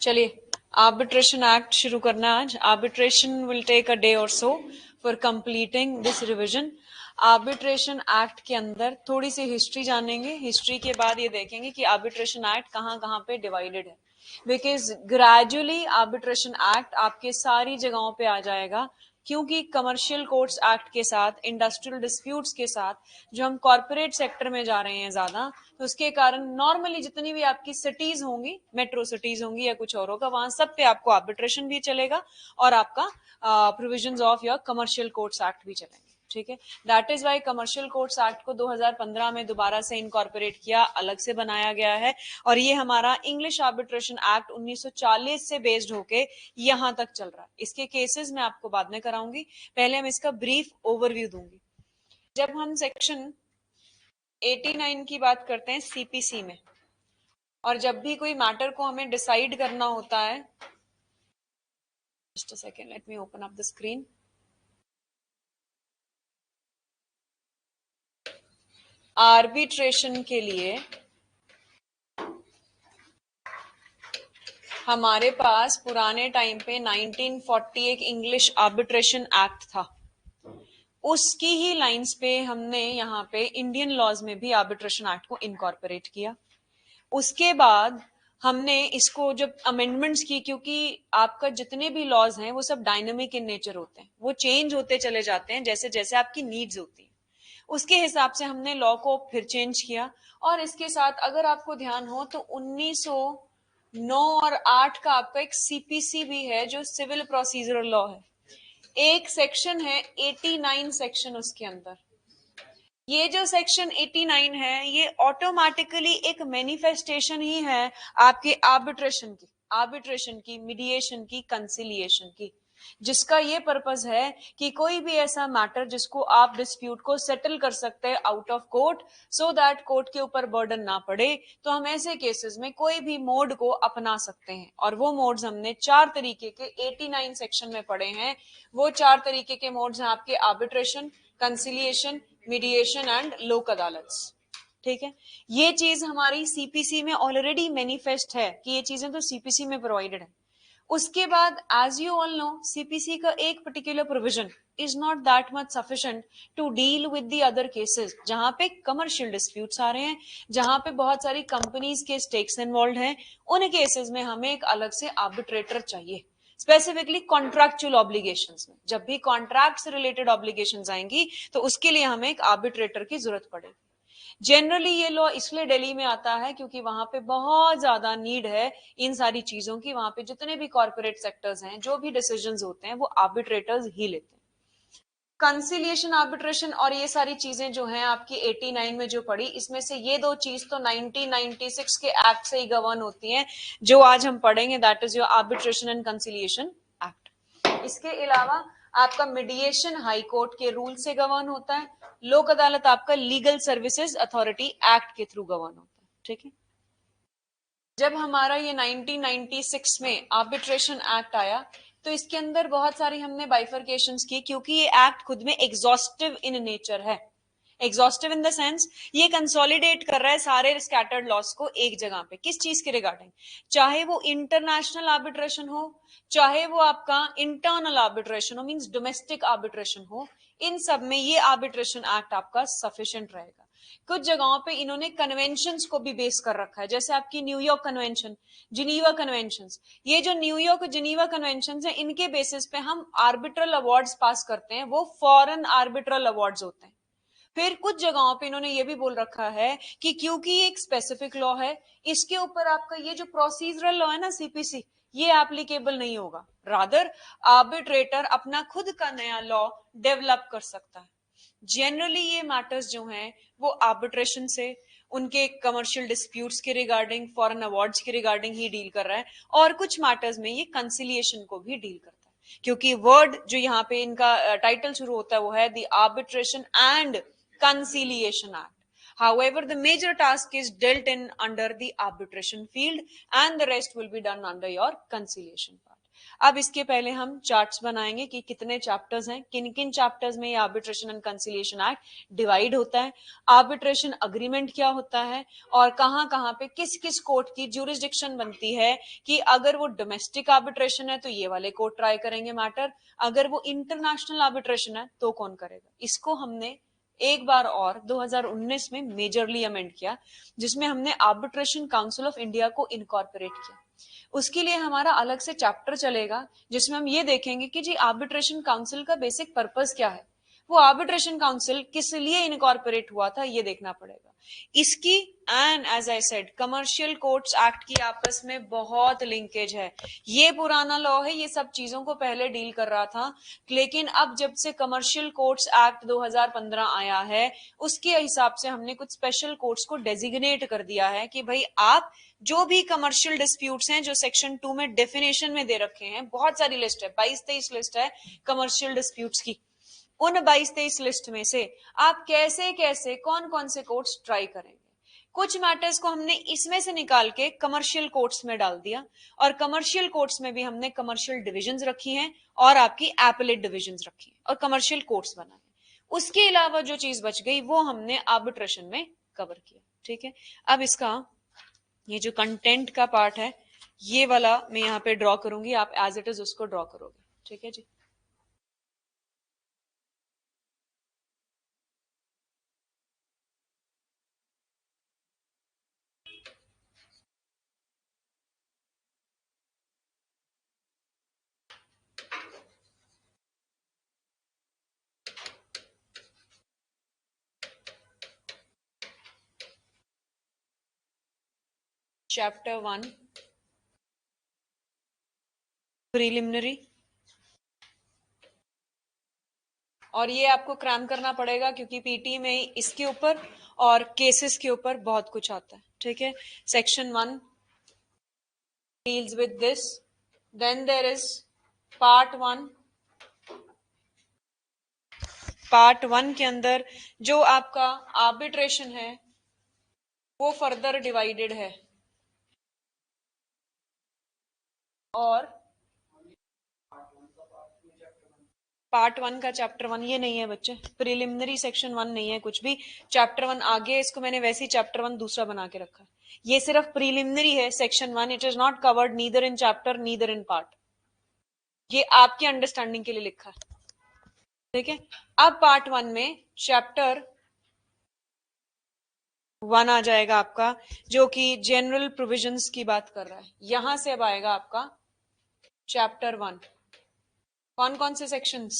चलिए arbitration act शुरू करना है आज। Arbitration will take a day or so for completing this revision. Arbitration act के अंदर थोड़ी सी हिस्ट्री जानेंगे, हिस्ट्री के बाद ये देखेंगे कि आर्बिट्रेशन एक्ट कहाँ कहाँ पे डिवाइडेड है, बिकॉज ग्रेजुअली आर्बिट्रेशन एक्ट आपके सारी जगहों पे आ जाएगा, क्योंकि कमर्शियल कोर्ट्स एक्ट के साथ, इंडस्ट्रियल डिस्प्यूट्स के साथ जो हम कॉर्पोरेट सेक्टर में जा रहे हैं ज्यादा, तो उसके कारण नॉर्मली जितनी भी आपकी सिटीज होंगी, मेट्रो सिटीज होंगी या कुछ और होगा, वहां सब पे आपको आर्बिट्रेशन भी चलेगा और आपका provisions of your commercial courts act भी चलेंगे। ठीक है, that is why commercial courts act को 2015 में दोबारा से इनकॉर्पोरेट किया, अलग से बनाया गया है। और ये हमारा इंग्लिश आर्बिट्रेशन एक्ट 1940 से बेस्ड होके यहां तक चल रहा है। इसके केसेस मैं आपको बाद में कराऊंगी, पहले हम इसका ब्रीफ ओवरव्यू दूंगी। जब हम सेक्शन 89 की बात करते हैं सीपीसी में, और जब भी कोई मैटर को हमें डिसाइड करना होता है, just a second, let me open up the screen. Arbitration के लिए हमारे पास पुराने टाइम पे 1940 एक इंग्लिश आर्बिट्रेशन एक्ट था, उसकी ही लाइंस पे हमने यहाँ पे इंडियन लॉज में भी आर्बिट्रेशन एक्ट को इनकॉर्पोरेट किया। उसके बाद हमने इसको जब अमेंडमेंट्स की, क्योंकि आपका जितने भी लॉज हैं वो सब डायनेमिक इन नेचर होते हैं, वो चेंज होते चले जाते हैं जैसे जैसे आपकी नीड्स होती है, उसके हिसाब से हमने लॉ को फिर चेंज किया। और इसके साथ अगर आपको ध्यान हो तो 1909 और 8 का आपका एक सीपीसी भी है जो सिविल प्रोसीजरल लॉ है, एक सेक्शन है 89 सेक्शन उसके अंदर। ये जो सेक्शन 89 है ये ऑटोमेटिकली एक मैनिफेस्टेशन ही है आपके आर्बिट्रेशन की, मीडिएशन की, कंसिलिएशन की, जिसका ये पर्पस है कि कोई भी ऐसा मैटर जिसको आप डिस्प्यूट को सेटल कर सकते हैं out of court, so that court के ऊपर बर्डन ना पड़े, तो हम ऐसे केसेस में कोई भी मोड को अपना सकते हैं। और वो मोड्स हमने 4 तरीके के 89 सेक्शन में पढ़े हैं। वो 4 तरीके के मोड्स हैं आपके आर्बिट्रेशन, कंसिलिएशन, मीडिएशन एंड लोक अदालत्स। ठीक है, ये चीज हमारी सीपीसी में ऑलरेडी मैनिफेस्ट है कि ये चीजें तो सीपीसी में प्रोवाइडेड है। उसके बाद as you all know CPC का एक particular provision is not that much sufficient to deal with the other cases, जहां पे कमर्शियल डिस्प्यूट्स आ रहे हैं, जहां पे बहुत सारी कंपनीज के स्टेक्स इन्वॉल्व हैं, उन केसेस में हमें एक अलग से आर्बिट्रेटर चाहिए। स्पेसिफिकली कॉन्ट्रैक्चुअल ऑब्लिगेशंस में, जब भी कॉन्ट्रैक्ट से रिलेटेड ऑब्लिगेशंस आएंगी तो उसके लिए हमें एक आर्बिट्रेटर की जरूरत पड़ेगी। जनरली ये लॉ इसलिए दिल्ली में आता है क्योंकि वहां पे बहुत ज्यादा नीड है इन सारी चीजों की। वहां पे जितने भी कॉर्पोरेट सेक्टर्स हैं, जो भी डिसीजंस होते हैं, वो आर्बिट्रेटर्स ही लेते हैं। कंसिलिएशन, आर्बिट्रेशन और ये सारी चीजें जो हैं आपकी 89 में जो पड़ी, इसमें से ये दो चीज तो 1996 के एक्ट से ही गवर्न होती हैं, जो आज हम पढ़ेंगे, that is your arbitration and conciliation act. इसके अलावा आपका मीडिएशन हाई कोर्ट के रूल से गवर्न होता है, लोक अदालत आपका लीगल सर्विसेज अथॉरिटी एक्ट के थ्रू गवर्न होता है। ठीक है, जब हमारा ये 1996 में आर्बिट्रेशन एक्ट आया तो इसके अंदर बहुत सारी हमने बाइफर्केशंस की, क्योंकि ये एक्ट खुद में एग्जॉस्टिव इन नेचर है। एग्जॉस्टिव इन द सेंस ये कंसोलिडेट कर रहा है सारे स्कैटर्ड लॉस को एक जगह पे, किस चीज के रिगार्डिंग, चाहे वो इंटरनेशनल आर्बिट्रेशन हो, चाहे वो आपका इंटरनल आर्बिट्रेशन हो, मींस डोमेस्टिक आर्बिट्रेशन हो, इन सब में ये आर्बिट्रेशन एक्ट आपका सफिशिएंट रहेगा। कुछ जगहों पे इन्होंने कन्वेंशंस को भी बेस कर रखा है, जैसे आपकी न्यूयॉर्क कन्वेंशन, जिनीवा कन्वेंशंस। ये जो न्यूयॉर्क जिनीवा कन्वेंशंस हैं, इनके बेसिस पे हम आर्बिट्रल अवार्ड्स पास करते हैं, वो फॉरेन आर्बिट्रल अवार्ड्स होते हैं। फिर कुछ जगहों पे इन्होंने ये भी बोल रखा है कि क्योंकि ये एक स्पेसिफिक लॉ है, इसके ऊपर आपका ये जो प्रोसीजरल लॉ है ना सीपीसी, ये एप्लीकेबल नहीं होगा, रादर आर्बिट्रेटर अपना खुद का नया लॉ डेवलप कर सकता है। जनरली ये मैटर्स जो हैं वो आर्बिट्रेशन से, उनके कमर्शियल डिस्प्यूट्स के रिगार्डिंग, फॉरेन अवार्ड्स के रिगार्डिंग ही डील कर रहा है, और कुछ मैटर्स में ये कंसिलिएशन को भी डील करता है, क्योंकि वर्ड जो यहाँ पे इनका टाइटल शुरू होता है वो है the arbitration and conciliation act. However, the major task is dealt in under the arbitration field and the rest will be done under your conciliation part. अब इसके पहले हम चार्ट्स बनाएंगे कि कितने चैप्टर्स हैं, किन किन चैप्टर्स में ये arbitration and conciliation act divide होता है, आर्बिट्रेशन अग्रीमेंट क्या होता है, और कहां कहां पे किस किस कोर्ट की ज्यूरिसडिक्शन बनती है कि अगर वो डोमेस्टिक आर्बिट्रेशन है तो ये वाले कोर्ट ट्राई करेंगे मैटर, अगर वो इंटरनेशनल आर्बिट्रेशन है तो कौन करेगा। इसको हमने एक बार और 2019 में मेजरली अमेंड किया, जिसमें हमने आर्बिट्रेशन काउंसिल ऑफ इंडिया को इनकॉर्पोरेट किया। उसके लिए हमारा अलग से चैप्टर चलेगा जिसमें हम ये देखेंगे कि जी आर्बिट्रेशन काउंसिल का बेसिक पर्पस क्या है, वो आर्बिट्रेशन काउंसिल किस लिए इनकॉर्पोरेट हुआ था ये देखना पड़ेगा इसकी। And as I said commercial courts act की आपस में बहुत लिंकेज है। ये पुराना लॉ है, ये सब चीजों को पहले डील कर रहा था, लेकिन अब जब से कमर्शियल कोर्ट्स एक्ट 2015 आया है उसके हिसाब से हमने कुछ स्पेशल कोर्ट्स को डेजिग्नेट कर दिया है कि भाई आप जो भी कमर्शियल डिस्प्यूट्स हैं जो सेक्शन 2 में डेफिनेशन में दे रखे हैं, बहुत सारी लिस्ट है, 22-23 लिस्ट है कमर्शियल डिस्प्यूट्स की, उन 22-23 लिस्ट में से आप कैसे कैसे कौन कौन से कोर्ट्स ट्राई करेंगे। कुछ मैटर्स को हमने इसमें से निकाल के कमर्शियल कोर्ट्स में डाल दिया, और कमर्शियल कोर्ट्स में भी हमने कमर्शियल डिविजन्स रखी हैं और आपकी एपेलेट डिविजन्स रखी हैं और कमर्शियल कोर्ट्स बनाए। उसके अलावा जो चीज बच गई वो हमने आर्बिट्रेशन में कवर किया। ठीक है, अब इसका ये जो कंटेंट का पार्ट है ये वाला मैं यहाँ पे ड्रॉ करूंगी, आप एज इट इज उसको ड्रॉ करोगे। ठीक है जी। चैप्टर 1 प्रीलिमिनरी, और ये आपको क्रैम करना पड़ेगा क्योंकि पीटी में इसके ऊपर और केसेस के ऊपर बहुत कुछ आता है। ठीक है, section 1 deals with this, then there is part 1। Part 1 के अंदर जो आपका आर्बिट्रेशन है वो फर्दर डिवाइडेड है, और पार्ट 1 का चैप्टर 1 ये नहीं है बच्चे, प्रिलिमिनरी सेक्शन 1 नहीं है कुछ भी, चैप्टर 1 आगे, इसको मैंने वैसे ही चैप्टर 1 दूसरा बना के रखा है। ये सिर्फ प्रिलिमिनरी है section 1, it is not covered neither in chapter neither in part, ये आपकी अंडरस्टैंडिंग के लिए लिखा है। ठीक है, अब पार्ट 1 में चैप्टर 1 आ जाएगा आपका जो कि जनरल प्रोविजंस की बात कर रहा है। यहां से अब आएगा आपका चैप्टर 1। कौन कौन से sections?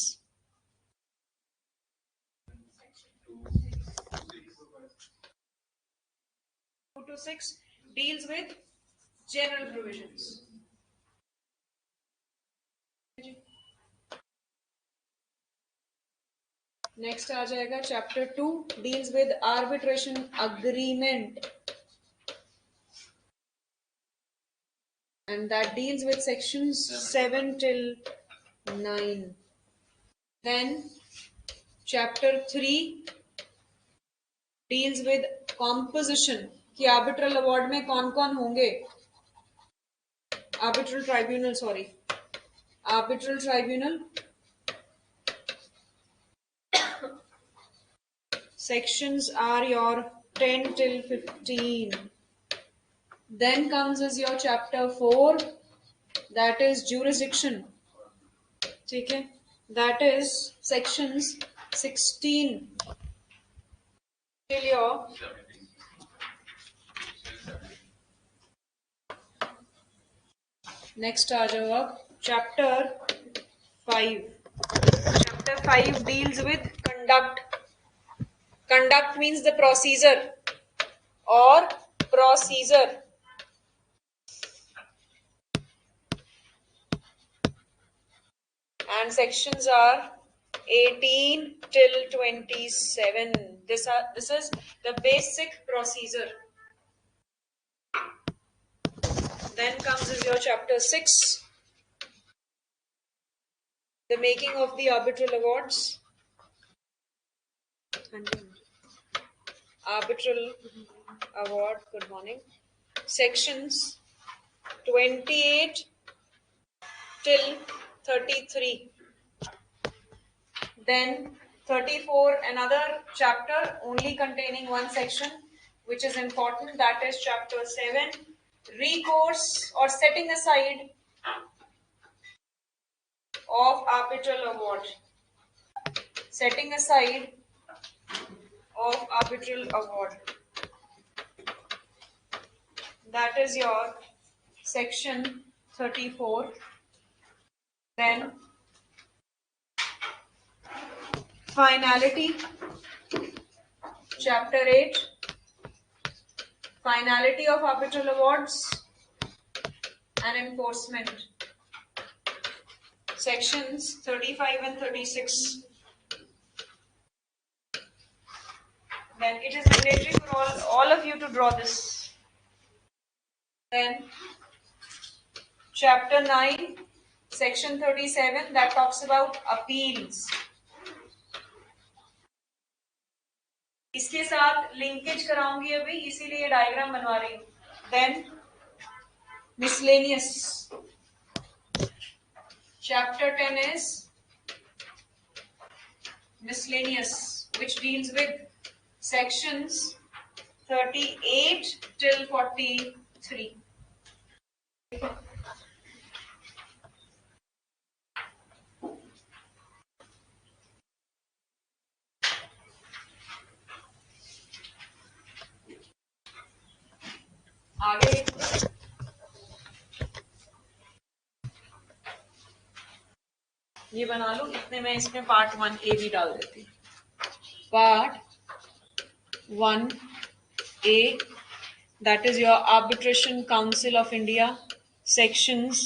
2 to 6 deals with general provisions. Next आ जाएगा chapter 2 deals with arbitration agreement, and that deals with sections 7 till 9. Then chapter 3 deals with composition, कि आर्बिट्रल अवार्ड में कौन कौन होंगे, arbitral tribunal, sorry arbitral tribunal, sections are your 10 till 15. Then comes is your chapter 4, that is jurisdiction. ठीक है, that is sections 16 till your next आ जाओ अब chapter 5। Chapter 5 deals with conduct. Conduct means the procedure और procedure, and sections are 18 till 27. This is the basic procedure. Then comes is your chapter 6, the making of the arbitral awards. Arbitral award, good morning. Sections 28 till 33. Then 34, another chapter only containing one section, which is important, that is chapter 7, recourse or setting aside of arbitral award. Setting aside of arbitral award. That is your section 34. Then finality, chapter 8, finality of arbitral awards and enforcement. Sections 35 and 36. Then it is mandatory for all of you to draw this. Then chapter 9, section 37, that talks about appeals. इसके साथ linkage कराऊंगी अभी, इसीलिए diagram बनवा रही हूँ. Then miscellaneous. Chapter 10 is miscellaneous, which deals with sections 38 till 43. आगे ये बना लो, इतने में इसमें पार्ट 1A भी डाल देती हूँ. Part 1A, that is your Arbitration Council of India, sections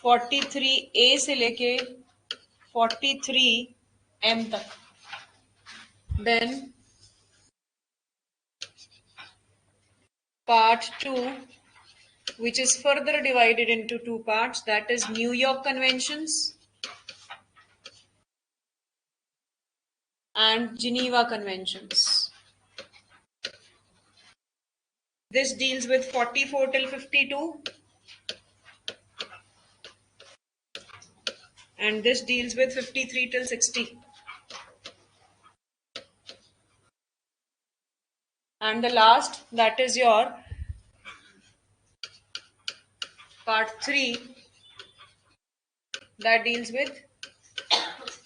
43A से लेके 43M तक. Then part 2, which is further divided into two parts, that is New York Conventions and Geneva Conventions. This deals with 44 till 52 and this deals with 53 till 60. And the last, that is your part 3, that deals with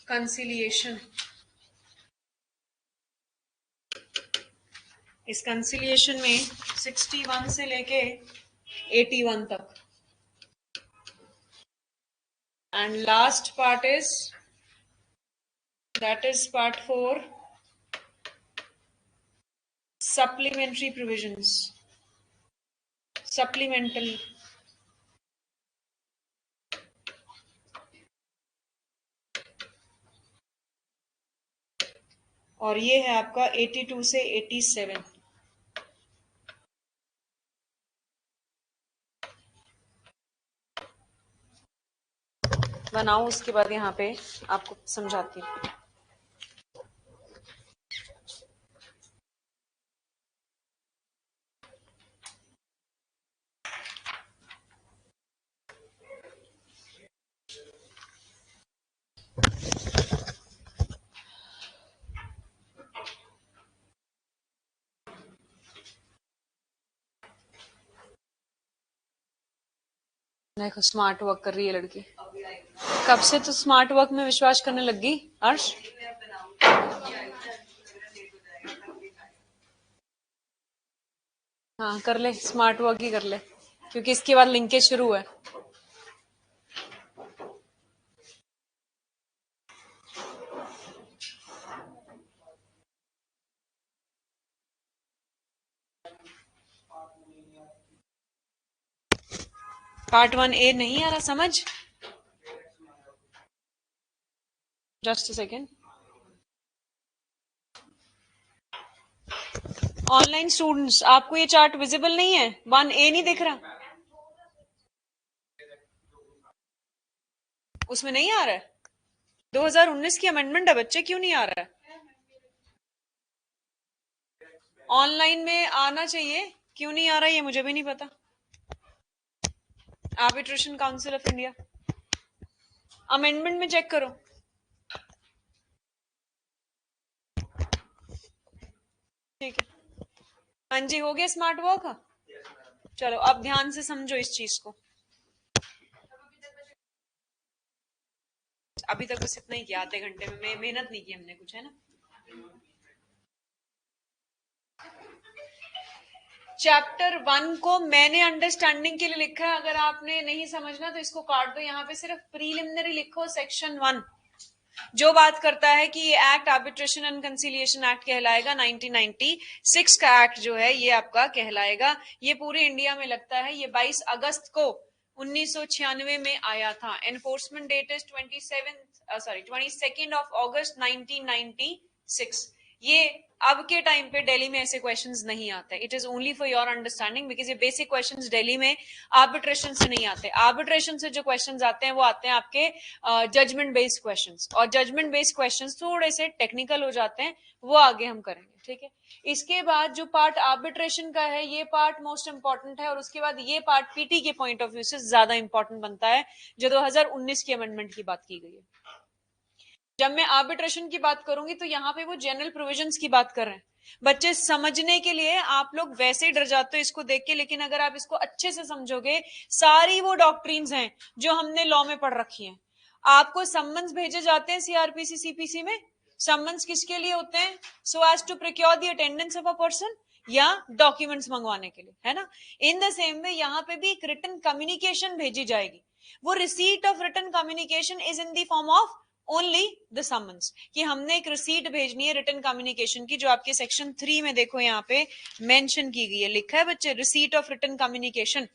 conciliation. इस conciliation में 61 से लेके 81 तक. And last part is, that is part 4, supplementary provisions. Supplemental. और ये है आपका 82 से 87. बनाओ, उसके बाद यहाँ पे आपको समझाती हूँ. देखो स्मार्ट वर्क कर रही है लड़की. कब से तो स्मार्ट वर्क में विश्वास करने लग गई अर्श? हाँ कर ले, स्मार्ट वर्क ही कर ले, क्योंकि इसके बाद लिंकेज शुरू है. पार्ट 1A नहीं आ रहा समझ? Just a second. Online students, आपको ये चार्ट विजिबल नहीं है? 1A नहीं दिख रहा? उसमें नहीं आ रहा है? 2019 की अमेंडमेंट है बच्चे, क्यों नहीं आ रहा है? ऑनलाइन में आना चाहिए, क्यों नहीं आ रहा है ये मुझे भी नहीं पता. Arbitration council of India. Amendment में चेक करो। ठीक है, हाँ जी, हो गया स्मार्ट वर्क। चलो अब ध्यान से समझो इस चीज को। अभी तक बस इतना ही किया, आधे घंटे में मेहनत नहीं की हमने कुछ, है ना। चैप्टर 1 को मैंने अंडरस्टैंडिंग के लिए लिखा है, अगर आपने नहीं समझना तो इसको काट दो, यहाँ पे सिर्फ प्रीलिमिनरी लिखो सेक्शन 1, जो बात करता है कि ये act arbitration and conciliation act कहलाएगा। 1996 का एक्ट जो है ये आपका कहलाएगा। ये पूरे इंडिया में लगता है। ये 22 अगस्त को 1996 में आया था। एनफोर्समेंट डेट इज 22 अगस्त 1996। ये अब के टाइम पे दिल्ली में ऐसे क्वेश्चंस नहीं आते। It is only for your understanding, because ये बेसिक क्वेश्चंस दिल्ली में आर्बिट्रेशन से नहीं आते। आर्बिट्रेशन से जो क्वेश्चंस आते हैं वो आते हैं आपके जजमेंट बेस्ड क्वेश्चंस, और जजमेंट बेस्ड क्वेश्चंस थोड़े से टेक्निकल हो जाते हैं, वो आगे हम करेंगे। ठीक है, इसके बाद जो पार्ट आर्बिट्रेशन का है ये पार्ट मोस्ट इंपॉर्टेंट है, और उसके बाद ये पार्ट पीटी के पॉइंट ऑफ व्यू से ज्यादा इंपॉर्टेंट बनता है, जो 2019 की अमेंडमेंट की बात की गई है। जब मैं आर्बिट्रेशन की बात करूंगी तो यहाँ पे वो जनरल प्रोविजंस की बात कर रहे हैं। बच्चे समझने के लिए आप लोग वैसे ही डर जाते हो इसको देख के, लेकिन अगर आप इसको अच्छे से समझोगे, सारी वो डॉक्ट्रिन्स हैं जो हमने लॉ में पढ़ रखी हैं। आपको सम्मन्स भेजे जाते हैं सीआरपीसी सीपीसी में। सम्मन्स किसके लिए होते हैं? So as to procure the attendance of a person, या डॉक्यूमेंट्स मंगवाने के लिए, है ना। इन द सेम वे यहाँ पे भी एक रिटन कम्युनिकेशन भेजी जाएगी। वो receipt of written communication is in the form of only the summons, कि हमने एक रिसीट भेजनी है रिटन कम्युनिकेशन की, जो आपके सेक्शन 3 में देखो यहाँ पे मेंशन की गई है। लिखा है बच्चे रिसीट ऑफ रिटन कम्युनिकेशन।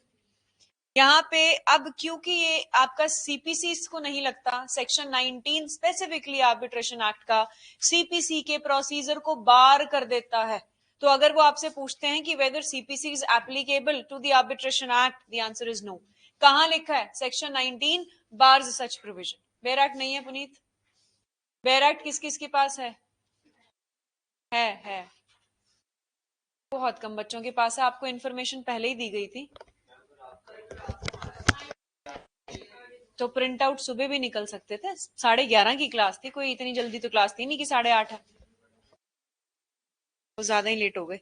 यहाँ पे अब क्योंकि ये आपका सीपीसी को नहीं लगता, सेक्शन 19 स्पेसिफिकली आर्बिट्रेशन एक्ट का सीपीसी के प्रोसीजर को बार कर देता है। तो अगर वो आपसे पूछते हैं कि whether CPC is applicable to the arbitration act, the answer is no. कहां लिखा है? Section 19 bars such provision. Bare act नहीं है पुनीत? बेयर एक्ट किस किस के पास है? है बहुत कम बच्चों के पास है। आपको इन्फॉर्मेशन पहले ही दी गई थी, तो प्रिंट आउट सुबह भी निकल सकते थे। 11:30 की क्लास थी, कोई इतनी जल्दी तो क्लास थी नहीं कि 8:30 है, तो ज्यादा ही लेट हो गए।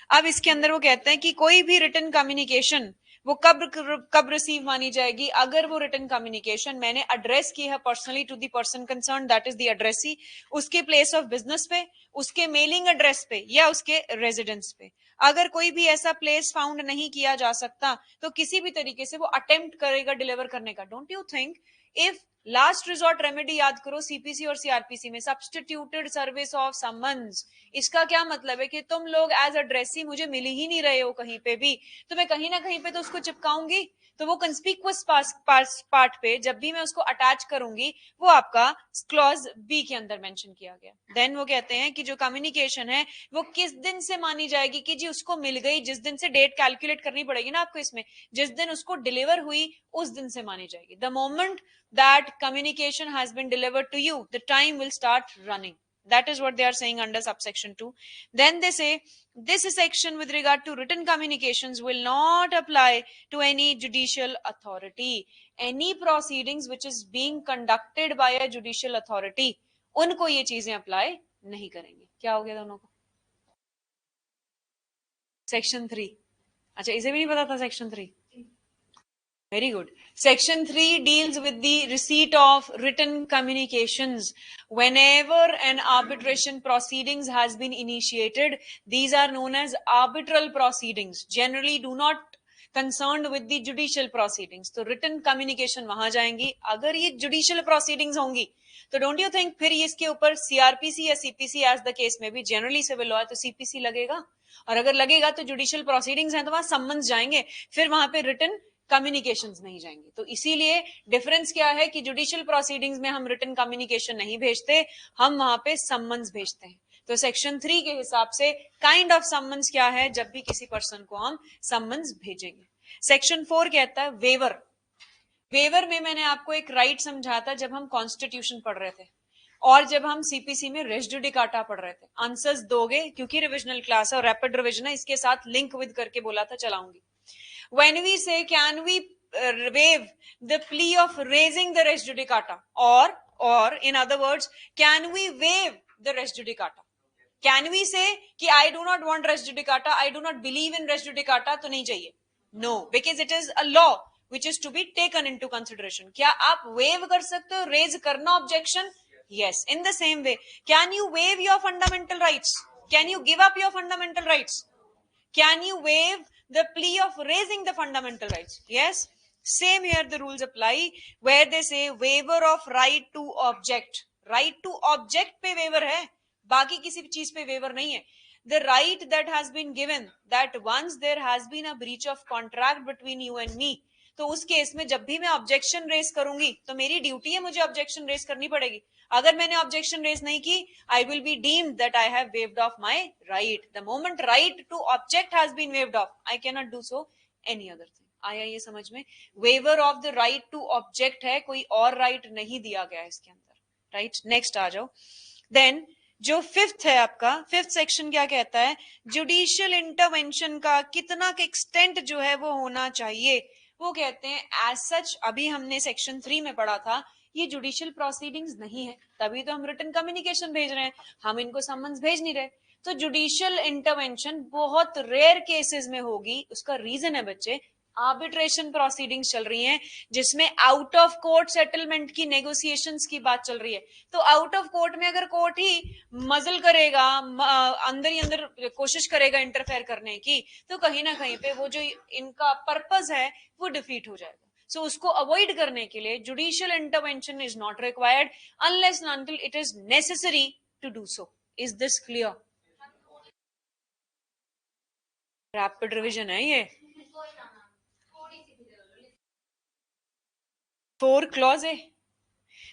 अब इसके अंदर वो कहते हैं कि कोई भी रिटन कम्युनिकेशन वो कब रिसीव मानी जाएगी? अगर वो रिटन कम्युनिकेशन मैंने एड्रेस की है personally to the person concern, that is the addressee, उसके प्लेस ऑफ बिजनेस पे, उसके मेलिंग एड्रेस पे, या उसके रेजिडेंस पे। अगर कोई भी ऐसा प्लेस फाउंड नहीं किया जा सकता तो किसी भी तरीके से वो अटेम्प्ट करेगा डिलीवर करने का। Don't you think if last resort remedy याद करो सीपीसी और सीआरपीसी में, सब्स्टिट्यूटेड सर्विस ऑफ समन्स। इसका क्या मतलब है कि तुम लोग एज एड्रेसी मुझे मिल ही नहीं रहे हो कहीं पे भी, तो मैं कहीं ना कहीं पे तो उसको चिपकाऊंगी। तो वो कंस्पिक्वस पार्ट पे जब भी मैं उसको अटैच करूंगी, वो आपका क्लॉज बी के अंदर मेंशन किया गया। देन वो कहते हैं कि जो कम्युनिकेशन है वो किस दिन से मानी जाएगी, कि जी उसको मिल गई, जिस दिन से डेट कैलकुलेट करनी पड़ेगी ना आपको इसमें, जिस दिन उसको डिलीवर हुई उस दिन से मानी जाएगी। The moment that communication has been delivered to you, the time will start running. That is what they are saying under subsection 2. Then they say this section with regard to written communications will not apply to any judicial authority. Any proceedings which is being conducted by a judicial authority, उनको ये चीजें apply नहीं करेंगे। क्या हो गया दोनों को? सेक्शन 3, अच्छा इसे भी नहीं पता था section 3। Very good. Section 3 deals with the receipt of written communications. Whenever an arbitration proceedings has been initiated, these are known as arbitral proceedings. Generally do not concerned with the judicial proceedings. तो written communication वहां जाएंगी। अगर ये judicial proceedings होंगी तो don't you think फिर इसके ऊपर CRPC या CPC as the case में भी, generally civil law है तो CPC लगेगा, और अगर लगेगा तो judicial proceedings हैं तो वहां summons जाएंगे, फिर वहां पे written कम्युनिकेशंस नहीं जाएंगे। तो इसीलिए डिफरेंस क्या है कि जुडिशियल प्रोसीडिंग्स में हम रिटन कम्युनिकेशन नहीं भेजते, हम वहां पे सम्मन्स भेजते हैं। तो सेक्शन 3 के हिसाब से काइंड ऑफ सम्मन्स क्या है, जब भी किसी पर्सन को हम सम्मन्स भेजेंगे। सेक्शन 4 कहता है वेवर। वेवर में मैंने आपको एक राइट समझाया था जब हम कॉन्स्टिट्यूशन पढ़ रहे थे, और जब हम सीपीसी में रेस जुडिकाटा पढ़ रहे थे। आंसर्स दोगे क्योंकि रिविजनल क्लास है और रैपिड रिविजन है, इसके साथ लिंक विद करके बोला था चलाऊंगी। When we say can we waive the plea of raising the res judicata, or in other words, can we waive the res judicata? Can we say कि I do not want res judicata, I do not believe in res judicata, तो नहीं चाहिए? No, because it is a law which is to be taken into consideration. क्या आप waive कर सकते हो raise करना objection? Yes. In the same way, can you waive your fundamental rights? Can you give up your fundamental rights? Can you waive the plea of raising the fundamental rights? Yes. Same here, the rules apply where they say waiver of right to object. Right to object पे waiver है, बाकी किसी भी चीज पे waiver नहीं है. The right that has been given, that once there has been a breach of contract between you and me, तो उस केस में जब भी मैं ऑब्जेक्शन रेज करूंगी तो मेरी ड्यूटी है, मुझे ऑब्जेक्शन रेज करनी पड़ेगी. अगर मैंने ऑब्जेक्शन रेज नहीं की, I will be deemed that I have waived off my right. The moment right to object has been waived off, I can not do so any other thing. आया ये समझ में? Waiver of the right to object है, कोई और right नहीं दिया गया इसके अंदर. राइट, नेक्स्ट आ जाओ. देन जो फिफ्थ है आपका, फिफ्थ सेक्शन क्या कहता है? जुडिशियल इंटरवेंशन का कितना एक्सटेंट जो है वो होना चाहिए. वो कहते हैं एज सच, अभी हमने सेक्शन 3 में पढ़ा था, ये जुडिशियल प्रोसीडिंग्स नहीं है, तभी तो हम रिटन कम्युनिकेशन भेज रहे हैं, हम इनको समन्स भेज नहीं रहे. तो जुडिशियल इंटरवेंशन बहुत रेयर केसेस में होगी. उसका रीजन है बच्चे, आर्बिट्रेशन प्रोसीडिंग्स चल रही हैं जिसमें आउट ऑफ कोर्ट सेटलमेंट की नेगोशिएशंस की बात चल रही है. तो आउट ऑफ कोर्ट में अगर कोर्ट ही मजल करेगा, अंदर ही अंदर कोशिश करेगा इंटरफेयर करने की, तो कहीं ना कहीं पे वो जो इनका पर्पस है वो डिफीट हो जाएगा. सो उसको अवॉइड करने के लिए judicial intervention is not required unless and until it is necessary to do so. Is this clear? Rapid revision है ये. 4 क्लॉज है.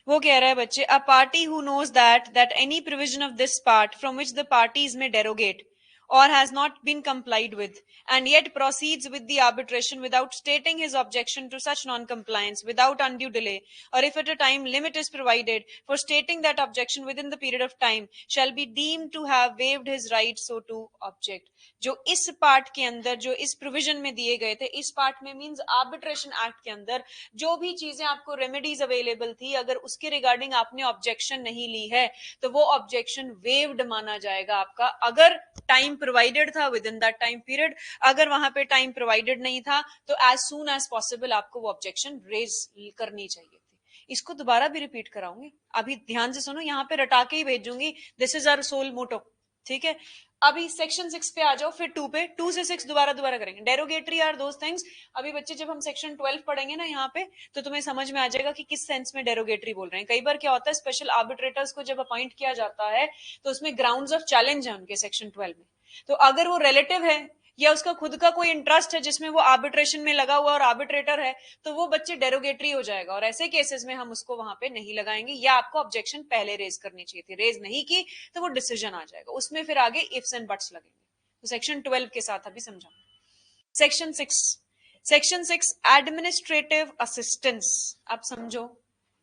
वो कह रहा है बच्चे, a party who knows that any provision of this part from which the parties may derogate or has not been complied with and yet proceeds with the arbitration without stating his objection to such non-compliance without undue delay, or if at a time limit is provided for stating that objection within the period of time, shall be deemed to have waived his right so to object. जो इस part के अंदर, जो इस provision में दिए गए थे, इस पार्ट में मींस आर्बिट्रेशन एक्ट के अंदर जो भी चीजें आपको रेमेडीज अवेलेबल थी, अगर उसके रिगार्डिंग आपने ऑब्जेक्शन नहीं ली है तो वो ऑब्जेक्शन वेव्ड माना जाएगा आपका. अगर टाइम प्रोवाइडेड था with in that time period, अगर वहां पे टाइम प्रोवाइडेड नहीं था तो एज सून एज पॉसिबल आपको वो ऑब्जेक्शन रेज करनी चाहिए थी. इसको दोबारा भी रिपीट कराऊंगी, अभी ध्यान से सुनो, यहाँ पे रटा के ही भेजूंगी. दिस इज आवर सोल मोटो. ठीक है, अभी सेक्शन 6 पे आ जाओ, फिर 2 पे. 2 से 6 दोबारा करेंगे. Derogatory are those things. अभी बच्चे जब हम सेक्शन 12 पढ़ेंगे ना यहाँ पे, तो तुम्हें समझ में आ जाएगा कि किस सेंस में डेरोगेटरी बोल रहे हैं. कई बार क्या होता है, स्पेशल आर्बिट्रेटर्स को जब अपॉइंट किया जाता है तो उसमें ग्राउंड्स ऑफ चैलेंज है उनके सेक्शन 12 में. तो अगर वो रिलेटिव है या उसका खुद का कोई इंटरेस्ट है जिसमें वो आर्बिट्रेशन में लगा हुआ और आर्बिट्रेटर है, तो वो बच्चे डेरोगेटरी हो जाएगा, और ऐसे केसेस में हम उसको वहां पे नहीं लगाएंगे, या आपको ऑब्जेक्शन पहले रेज करनी चाहिए थी. रेज नहीं की तो वो डिसीजन आ जाएगा, उसमें फिर आगे इफ्स एंड बट्स लगेंगे. तो सेक्शन 12 के साथ अभी समझा. Section 6 administrative assistance. अब समझो,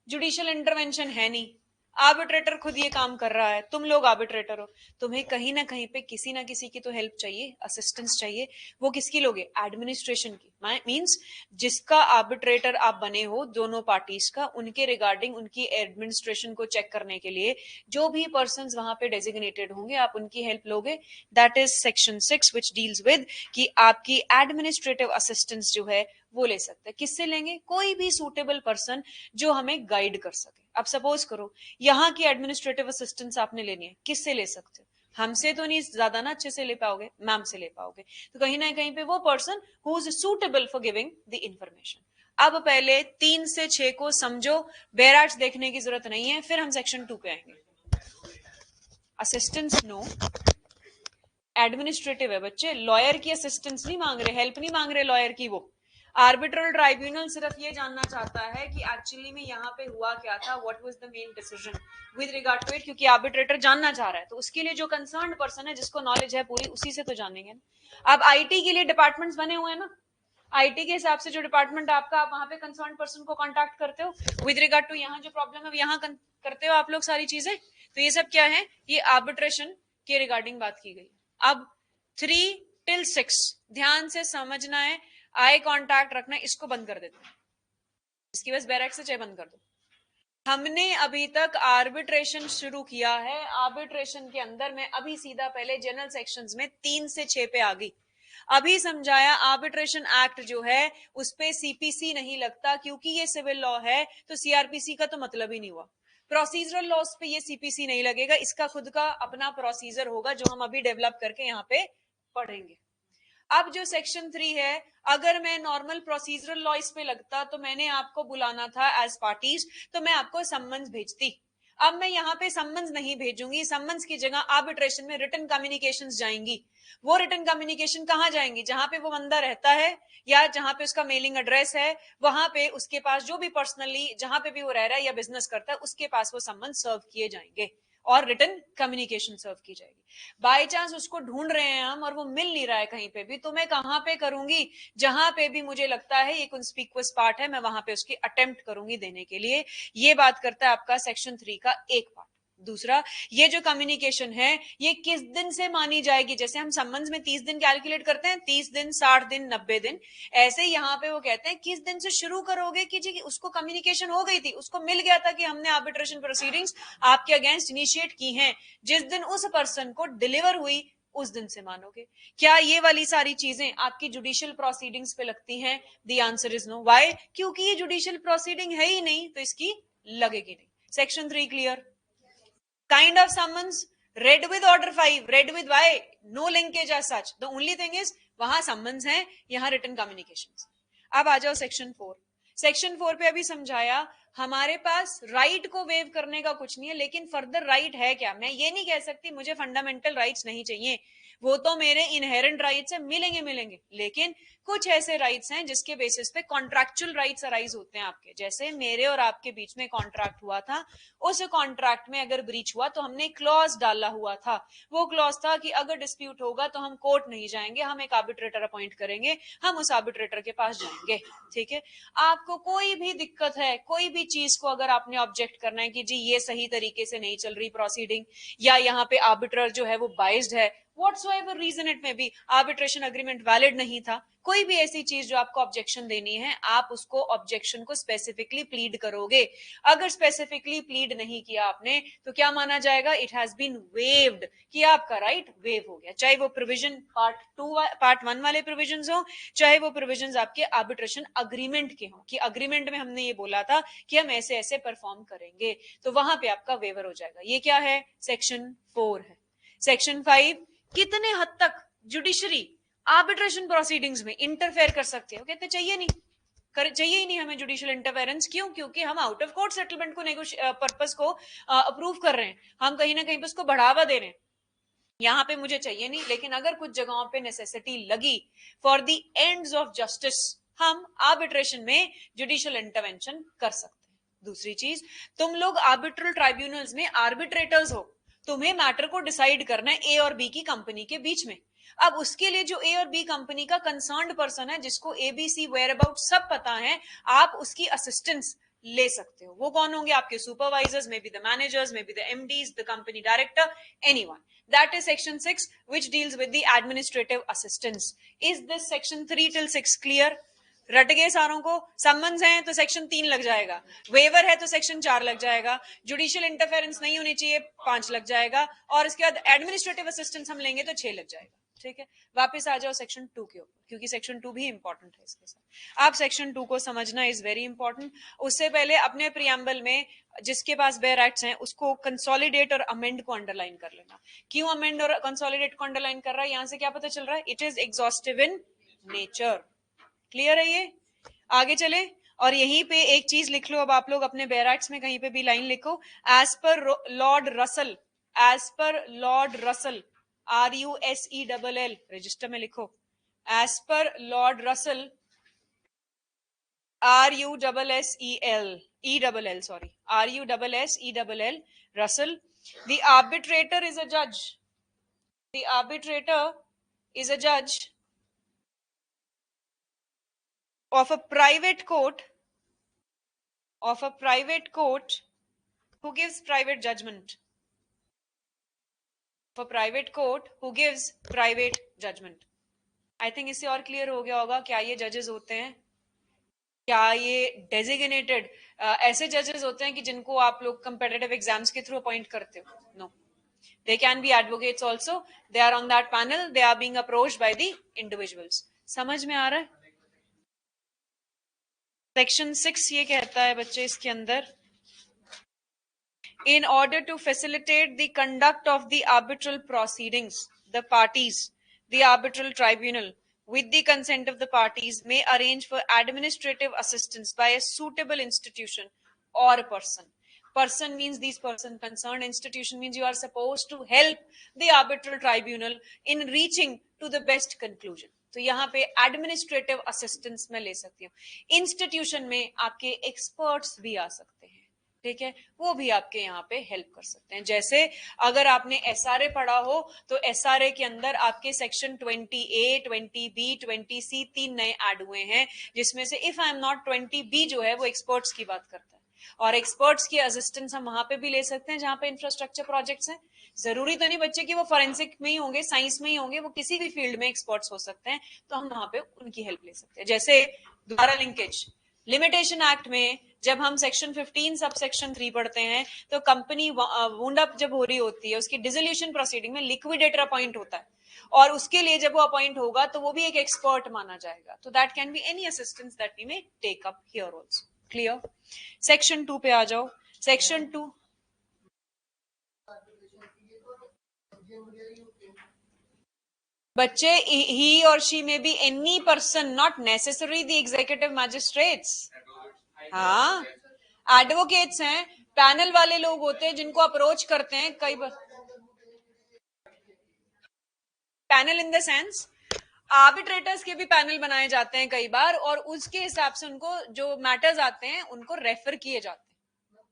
जुडिशियल इंटरवेंशन है नहीं, आर्बिट्रेटर खुद ये काम कर रहा है, तुम लोग आर्बिट्रेटर हो, तुम्हें कहीं ना कहीं पे किसी ना किसी की तो हेल्प चाहिए, असिस्टेंस चाहिए. वो किसकी लोगे? एडमिनिस्ट्रेशन की. मींस जिसका आर्बिट्रेटर आप बने हो, दोनों पार्टीज का, उनके रिगार्डिंग उनकी एडमिनिस्ट्रेशन को चेक करने के लिए जो भी पर्संस वहां पे डेजिग्नेटेड होंगे, आप उनकी हेल्प लोगे. That is section 6 which deals with कि आपकी एडमिनिस्ट्रेटिव असिस्टेंस जो है वो ले सकते हैं. किससे लेंगे? कोई भी सूटेबल पर्सन जो हमें गाइड कर सके. अब सपोज करो यहाँ की एडमिनिस्ट्रेटिव असिस्टेंस आपने लेनी है, किससे ले सकते हो? हमसे तो नहीं ज्यादा ना अच्छे से ले पाओगे, मैम से ले पाओगे. तो कहीं ना कहीं पे वो person who is suitable for giving the information. अब पहले 3 से 6 को समझो, बेराज देखने की जरूरत नहीं है, फिर हम सेक्शन 2 पे आएंगे. असिस्टेंस नो, एडमिनिस्ट्रेटिव है बच्चे, लॉयर की असिस्टेंस नहीं मांग रहे, हेल्प नहीं मांग रहे लॉयर की. वो आर्बिट्रल ट्राइब्यूनल सिर्फ ये जानना चाहता है कि एक्चुअली में यहाँ पे हुआ क्या था, what was the main decision with regard to it, क्योंकि आर्बिट्रेटर जानना चाह रहा है. तो उसके लिए जो कंसर्न पर्सन है, जिसको नॉलेज है पूरी, उसी से तो जानेंगे. अब आईटी के लिए डिपार्टमेंट्स बने हुए हैं ना, आईटी के हिसाब से जो डिपार्टमेंट आपका, आप वहां पे कंसर्न पर्सन को कांटेक्ट करते हो विद रिगार्ड टू यहाँ जो प्रॉब्लम है, यहाँ करते हो आप लोग सारी चीजें. तो ये सब क्या है? ये आर्बिट्रेशन के रिगार्डिंग बात की गई. अब 3 till 6 ध्यान से समझना है. आई कांटेक्ट रखना, इसको बंद कर देते हैं, इसकी बस बैरक से चाहे बंद कर दो। हमने अभी तक आर्बिट्रेशन शुरू किया है, आर्बिट्रेशन के अंदर मैं अभी सीधा पहले जनरल सेक्शंस में 3 से 6 पे आ गई। अभी समझाया आर्बिट्रेशन एक्ट जो है उस पे सीपीसी नहीं लगता, क्योंकि ये सिविल लॉ है तो सीआरपीसी का तो मतलब ही नहीं हुआ। प्रोसीजरल लॉस पे ये सीपीसी नहीं लगेगा, इसका खुद का अपना प्रोसीजर होगा जो हम अभी डेवलप करके यहाँ पे पढ़ेंगे। अब जो सेक्शन 3 है, अगर मैं नॉर्मल प्रोसीजरल लॉ इस पे लगता तो मैंने आपको बुलाना था एज पार्टीज, तो मैं आपको सम्मन्स भेजती। अब मैं यहाँ पे सम्मन्स नहीं भेजूंगी, सम्मन्स की जगह आर्बिट्रेशन में रिटन कम्युनिकेशंस जाएंगी। वो रिटन कम्युनिकेशन कहाँ जाएंगी? जहां पे वो बंदा रहता है या जहां पे उसका मेलिंग एड्रेस है, वहां पे उसके पास जो भी पर्सनली जहां पे भी वो रह रहा है या बिजनेस करता है उसके पास वो सम्मन सर्व किए जाएंगे और रिटन कम्युनिकेशन सर्व की जाएगी। बाय चांस उसको ढूंढ रहे हैं हम और वो मिल नहीं रहा है कहीं पे भी, तो मैं कहां पे करूंगी? जहां पे भी मुझे लगता है ये कंस्पिकुअस पार्ट है, मैं वहां पे उसकी अटेम्प्ट करूंगी देने के लिए। ये बात करता है आपका सेक्शन 3 का एक पार्ट। दूसरा, ये जो कम्युनिकेशन है ये किस दिन से मानी जाएगी? जैसे हम सम्मन्स में 30 दिन कैलकुलेट करते हैं, 30 दिन, 60 दिन, 90 दिन, ऐसे यहाँ पे वो कहते हैं किस दिन से शुरू करोगे कि जी उसको कम्युनिकेशन हो गई थी, उसको मिल गया था कि हमने आर्बिट्रेशन प्रोसीडिंग्स आपके अगेंस्ट इनिशिएट की हैं, जिस दिन उस पर्सन को डिलीवर हुई उस दिन से मानोगे। क्या ये वाली सारी चीजें आपकी जुडिशियल प्रोसीडिंग्स पे लगती हैं? The answer is no. Why? क्योंकि ये जुडिशियल प्रोसीडिंग है ही नहीं, तो इसकी लगेगी नहीं। Section 3 clear? Kind of summons read with order 5, read with why? No linkage as such. The only thing is वहां summons है, यहां written communications। अब आ जाओ सेक्शन 4। सेक्शन 4 पे अभी समझाया हमारे पास राइट को वेव करने का कुछ नहीं है, लेकिन फर्दर राइट है क्या? मैं ये नहीं कह सकती मुझे फंडामेंटल राइट्स नहीं चाहिए, वो तो मेरे इनहेरेंट राइट्स है, मिलेंगे मिलेंगे, लेकिन कुछ ऐसे राइट्स हैं जिसके बेसिस पे कॉन्ट्रैक्चुअल राइट्स अराइज होते हैं आपके। जैसे मेरे और आपके बीच में कॉन्ट्रैक्ट हुआ था, उस कॉन्ट्रैक्ट में अगर ब्रीच हुआ तो हमने क्लॉज डाला हुआ था। वो क्लॉज था कि अगर डिस्प्यूट होगा तो हम कोर्ट नहीं जाएंगे, हम एक आर्बिट्रेटर अपॉइंट करेंगे, हम उस आर्बिट्रेटर के पास जाएंगे। ठीक है? आपको कोई भी दिक्कत है, कोई भी चीज को अगर आपने ऑब्जेक्ट करना है कि जी ये सही तरीके से नहीं चल रही प्रोसीडिंग, या यहाँ पे आर्बिट्रर जो है वो बाइस्ड है, whatsoever reason it may be, arbitration agreement valid नहीं था, कोई भी ऐसी चीज जो आपको ऑब्जेक्शन देनी है, आप उसको ऑब्जेक्शन को स्पेसिफिकली प्लीड करोगे। अगर स्पेसिफिकली प्लीड नहीं किया आपने तो क्या माना जाएगा? इट हैज बीन वेव्ड, कि आपका राइट वेव हो गया, चाहे वो प्रोविजन पार्ट 1 वाले प्रोविजन हो, चाहे वो प्रोविजन आपके आर्बिट्रेशन अग्रीमेंट के हो, कि अग्रीमेंट में हमने ये बोला था कि हम ऐसे ऐसे परफॉर्म करेंगे, तो वहां पे आपका वेवर हो जाएगा। ये क्या है? सेक्शन 4 है। सेक्शन 5, कितने हद तक जुडिशरी आर्बिट्रेशन प्रोसीडिंग्स में इंटरफेयर कर सकते हो? कहते चाहिए नहीं, चाहिए ही नहीं हमें जुडिशियल इंटरफेरेंस। क्यों? क्योंकि हम आउट ऑफ कोर्ट सेटलमेंट को पर्पस को अप्रूव कर रहे हैं, हम कहीं ना कहीं पे उसको बढ़ावा दे रहे हैं, यहां पे मुझे चाहिए नहीं। लेकिन अगर कुछ जगहों पे नेसेसिटी लगी for the ends of justice, हम आर्बिट्रेशन में जुडिशियल इंटरवेंशन कर सकते हैं। दूसरी चीज, तुम लोग आर्बिट्रल ट्राइब्यूनल्स में आर्बिट्रेटर्स हो, तुम्हें मैटर को डिसाइड करना है ए और बी की कंपनी के बीच में। अब उसके लिए जो ए और बी कंपनी का कंसर्न्ड पर्सन है, जिसको एबीसी वेयर अबाउट सब पता है, आप उसकी असिस्टेंस ले सकते हो। वो कौन होंगे? आपके supervisors, may be the managers, may be the MDs, the company director, anyone. That is section 6, which deals with the administrative assistance. Is this section 3 till 6 clear? रट गए सारों को? सम्मन्स हैं तो सेक्शन 3 लग जाएगा, वेवर है तो सेक्शन 4 लग जाएगा, जुडिशियल इंटरफेरेंस नहीं होनी चाहिए 5 लग जाएगा, और इसके बाद एडमिनिस्ट्रेटिव असिस्टेंस हम लेंगे तो 6 लग जाएगा। ठीक है? वापस आ जाओ सेक्शन 2 के ऊपर, क्योंकि सेक्शन 2 भी इंपॉर्टेंट है इसके साथ। आप सेक्शन 2 को समझना इज वेरी इंपॉर्टेंट। उससे पहले अपने प्रियम्बल में जिसके पास बेयर एक्ट्स हैं उसको कंसोलिडेट और अमेंड को अंडरलाइन कर लेना। क्यों अमेंड और कंसोलिडेट को अंडरलाइन कर रहा है? यहां से क्या पता चल रहा है? It is exhaustive in nature. Clear है ये? आगे चले, और यहीं पे एक चीज लिख लो अब आप लोग अपने बेयर एक्ट्स में, कहीं पे भी लाइन लिखो, as per Lord Russell, as per Lord Russell, RUSELL, register में लिखो, as per Lord Russell, RUSSEL, sorry, RUSSELL, Russell. The arbitrator is a judge. The arbitrator is a judge of a private court, who gives private judgment. Of a private court who gives private judgment. I think इससे और clear हो गया होगा क्या ये जजेस होते हैं, क्या ये डेजिग्नेटेड ऐसे जजेस होते हैं कि जिनको आप लोग कंपेटिटिव एग्जाम्स के थ्रू अपॉइंट करते हो? No, they can be advocates also, they are on that panel, they are being approached by the individuals. समझ में आ रहा है? सेक्शन 6 ये कहता है बच्चे इसके अंदर, in order to facilitate the conduct of the arbitral proceedings, the parties, the arbitral tribunal, with the consent of the parties, may arrange for administrative assistance by a suitable institution or person. Person means these person concerned, institution means you are supposed to help the arbitral tribunal in reaching to the best conclusion. तो यहाँ पे administrative assistance में ले सकती हूँ। Institution में आपके experts भी आ सकते हैं, ठीक है, वो भी आपके यहाँ पे हेल्प कर सकते हैं। जैसे अगर आपने एसआरए पढ़ा हो तो एसआरए के अंदर आपके सेक्शन 20A, 20B, 20C 3 नए ऐड हुए हैं, जिसमें से if I am not 20B जो है वो एक्सपर्ट्स की बात करता है, और एक्सपर्ट्स की असिस्टेंस हम वहां पे भी ले सकते हैं जहां पे इंफ्रास्ट्रक्चर प्रोजेक्ट्स हैं। जरूरी तो नहीं बच्चे कि वो फॉरेंसिक में ही होंगे, साइंस में ही होंगे, वो किसी भी फील्ड में एक्सपर्ट्स हो सकते हैं, तो हम वहां पे उनकी हेल्प ले सकते हैं। जैसे दोबारा लिंकेज, लिमिटेशन एक्ट में जब हम सेक्शन 15 सब सेक्शन 3 पढ़ते हैं तो कंपनी वुंड अप जब हो रही होती है उसकी डिसोल्यूशन प्रोसीडिंग में लिक्विडेटर अपॉइंट होता है, और उसके लिए जब वो अपॉइंट होगा तो वो भी एक एक्सपर्ट माना जाएगा। तो that can be any assistance that we may take up here also. Clear? Section 2 पे आ जाओ। सेक्शन 2 बच्चे, ही or she may be any person, not necessary the executive magistrates. हाँ, एडवोकेट्स हैं, पैनल वाले लोग होते हैं जिनको अप्रोच करते हैं कई बार। Panel in the sense arbitrators के भी पैनल बनाए जाते हैं कई बार, और उसके हिसाब से उनको जो मैटर्स आते हैं उनको रेफर किए जाते हैं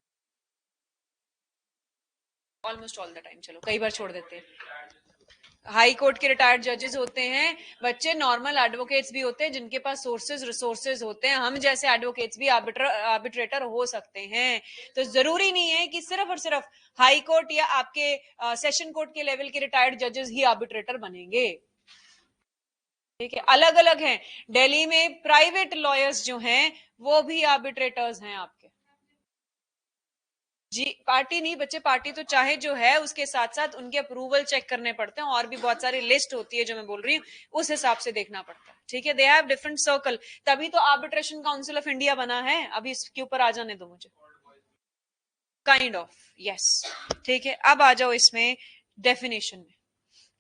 ऑलमोस्ट ऑल द टाइम। चलो कई बार छोड़ देते हैं। हाई कोर्ट के रिटायर्ड जजेस होते हैं बच्चे, नॉर्मल एडवोकेट्स भी होते हैं जिनके पास सोर्सेज रिसोर्सेज होते हैं, हम जैसे एडवोकेट्स भी आर्बिट्रेटर हो सकते हैं। तो जरूरी नहीं है कि सिर्फ और सिर्फ हाई कोर्ट या आपके सेशन कोर्ट के लेवल के रिटायर्ड जजेस ही आर्बिट्रेटर बनेंगे, ठीक है, अलग अलग हैं। दिल्ली में प्राइवेट लॉयर्स जो हैं वो भी आर्बिट्रेटर्स हैं आपके। जी, पार्टी नहीं बच्चे, पार्टी तो चाहे जो है उसके साथ साथ उनके अप्रूवल चेक करने पड़ते हैं, और भी बहुत सारी लिस्ट होती है जो मैं बोल रही हूँ, उस हिसाब से देखना पड़ता है, ठीक है। दे हैव डिफरेंट सर्कल, तभी तो आर्बिट्रेशन काउंसिल ऑफ इंडिया बना है। अभी इसके ऊपर आ जाने दो मुझे। काइंड ऑफ, यस, ठीक है। अब आ जाओ इसमें डेफिनेशन में।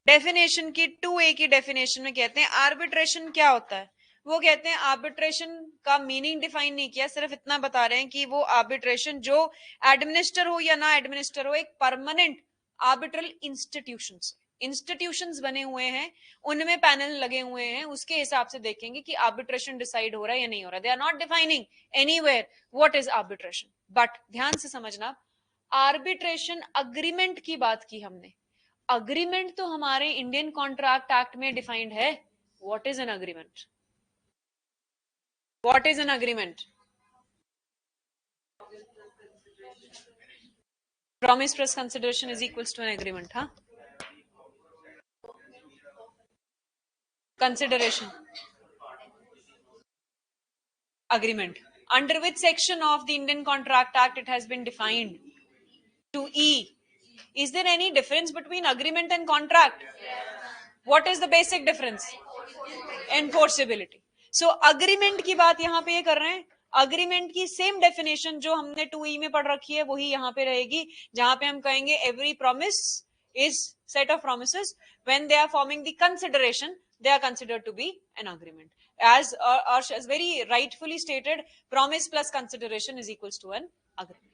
डेफिनेशन की 2A की डेफिनेशन में कहते हैं आर्बिट्रेशन क्या होता है। वो कहते हैं आर्बिट्रेशन का मीनिंग डिफाइन नहीं किया, सिर्फ इतना बता रहे हैं कि वो आर्बिट्रेशन जो एडमिनिस्टर हो या ना एडमिनिस्टर हो, एक परमानेंट आर्बिट्रल इंस्टीट्यूशंस बने हुए हैं, उनमें पैनल लगे हुए हैं, उसके हिसाब से देखेंगे कि आर्बिट्रेशन डिसाइड हो रहा है या नहीं हो रहा। They are not defining anywhere what is arbitration, but ध्यान से समझना, आर्बिट्रेशन अग्रीमेंट की बात की हमने। अग्रीमेंट तो हमारे इंडियन कॉन्ट्रैक्ट एक्ट में डिफाइंड है। What is an agreement? What is an agreement? Promise plus consideration is equals to an agreement. हाँ, consideration, agreement. Under which section of the Indian Contract Act it has been defined? To E. Is there any difference between agreement and contract? What is the basic difference? Enforceability. So agreement की बात यहाँ पे ये कर रहे हैं। Agreement की same definition जो हमने 2E में पढ़ रखी है वही यहाँ पे रहेगी, जहां पे हम कहेंगे every promise is set of promises when they are forming the consideration they are considered to be an agreement. As Arsh has very rightfully stated, promise plus consideration is equals to an agreement.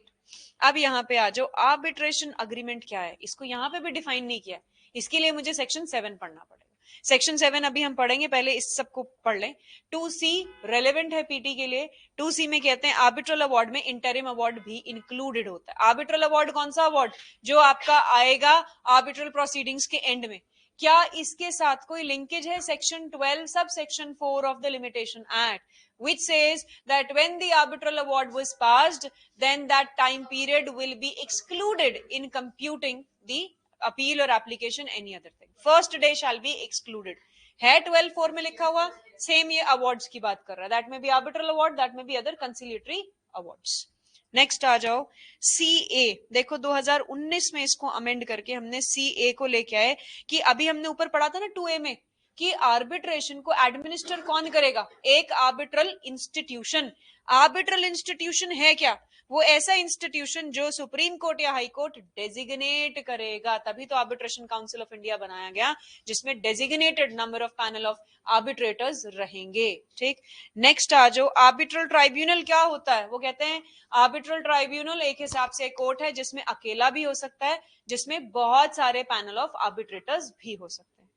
अब यहाँ पे आ जाओ, arbitration agreement क्या है, इसको यहाँ पे भी डिफाइन नहीं किया, इसके लिए मुझे सेक्शन 7 पढ़ना पड़ेगा। सेक्शन 7 अभी हम पढ़ेंगे, पहले इस सबको पढ़ लें। 2C रेलेवेंट है पीटी के लिए। 2C में कहते हैं आर्बिट्रल अवार्ड में इंटरिम अवार्ड भी इंक्लूडेड होता है। आर्बिट्रल अवार्ड कौन सा अवार्ड? जो आपका आएगा आर्बिट्रल प्रोसीडिंग्स के एंड में। क्या इसके साथ कोई लिंकेज है? Section 12 sub section 4 of the limitation act which says that when the arbitral award was passed, then that time period will be excluded in computing the appeal or application, any other thing. First day shall be excluded. है 12(4) में लिखा हुआ, same ये awards की बात कर रहा है, that may B arbitral award, that may B other कंसिलिएटरी awards. Next आ जाओ, CA। देखो 2019 में इसको अमेंड करके हमने CA को लेके आए कि अभी हमने ऊपर पढ़ा था ना 2A में कि आर्बिट्रेशन को एडमिनिस्टर कौन करेगा, एक आर्बिट्रल इंस्टीट्यूशन। आर्बिट्रल इंस्टीट्यूशन है क्या, वो ऐसा इंस्टीट्यूशन जो सुप्रीम कोर्ट या हाई कोर्ट डेजिग्नेट करेगा, तभी तो आर्बिट्रेशन काउंसिल ऑफ इंडिया बनाया गया, जिसमें designated number of panel of arbitrators रहेंगे। ठीक, नेक्स्ट आ जाओ, आर्बिट्रल ट्राइब्यूनल क्या होता है, वो कहते हैं आर्बिट्रल ट्राइब्यूनल एक हिसाब से कोर्ट है जिसमें अकेला भी हो सकता है, जिसमें बहुत सारे पैनल ऑफ आर्बिट्रेटर्स भी हो सकते हैं।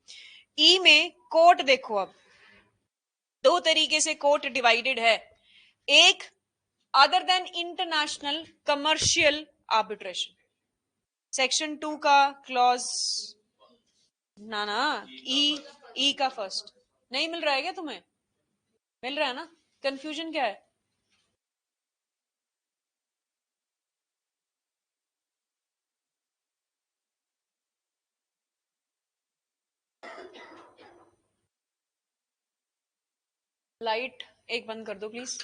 ई में कोर्ट देखो, अब दो तरीके से कोर्ट डिवाइडेड है, एक other than international commercial arbitration, section 2 का क्लॉज ना ई का फर्स्ट नहीं मिल रहा है क्या तुम्हें, मिल रहा है ना, कंफ्यूजन क्या है? लाइट एक बंद कर दो प्लीज।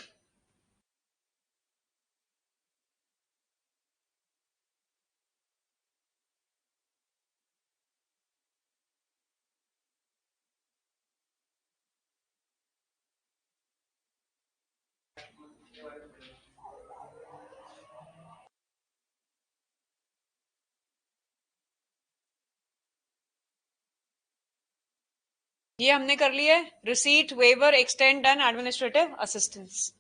ये हमने कर लिया है, receipt, waiver, extend and administrative assistance.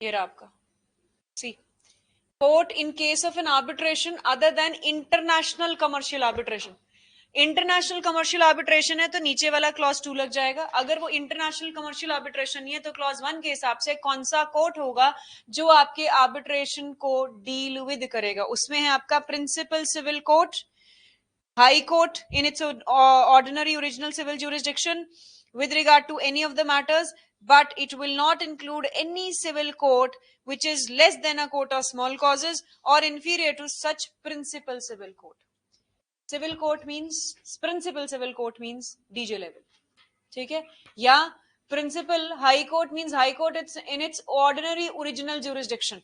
ये रहा आपका C, court in case of an arbitration other than international commercial arbitration. International commercial arbitration है तो नीचे वाला क्लॉज 2 लग जाएगा, अगर वो इंटरनेशनल कमर्शियल आर्बिट्रेशन नहीं है तो क्लॉज 1 के हिसाब से कौन सा कोर्ट होगा जो आपके आर्बिट्रेशन को डील विद करेगा, उसमें है आपका principal civil court, high court in its ordinary original civil jurisdiction with regard to any of the matters, but it will not include any civil court which is less than a court of small causes or inferior to such principal civil court. Civil court means, principal civil court means DJ level, ठीक है, या principal high court means high court it's in its ordinary original jurisdiction,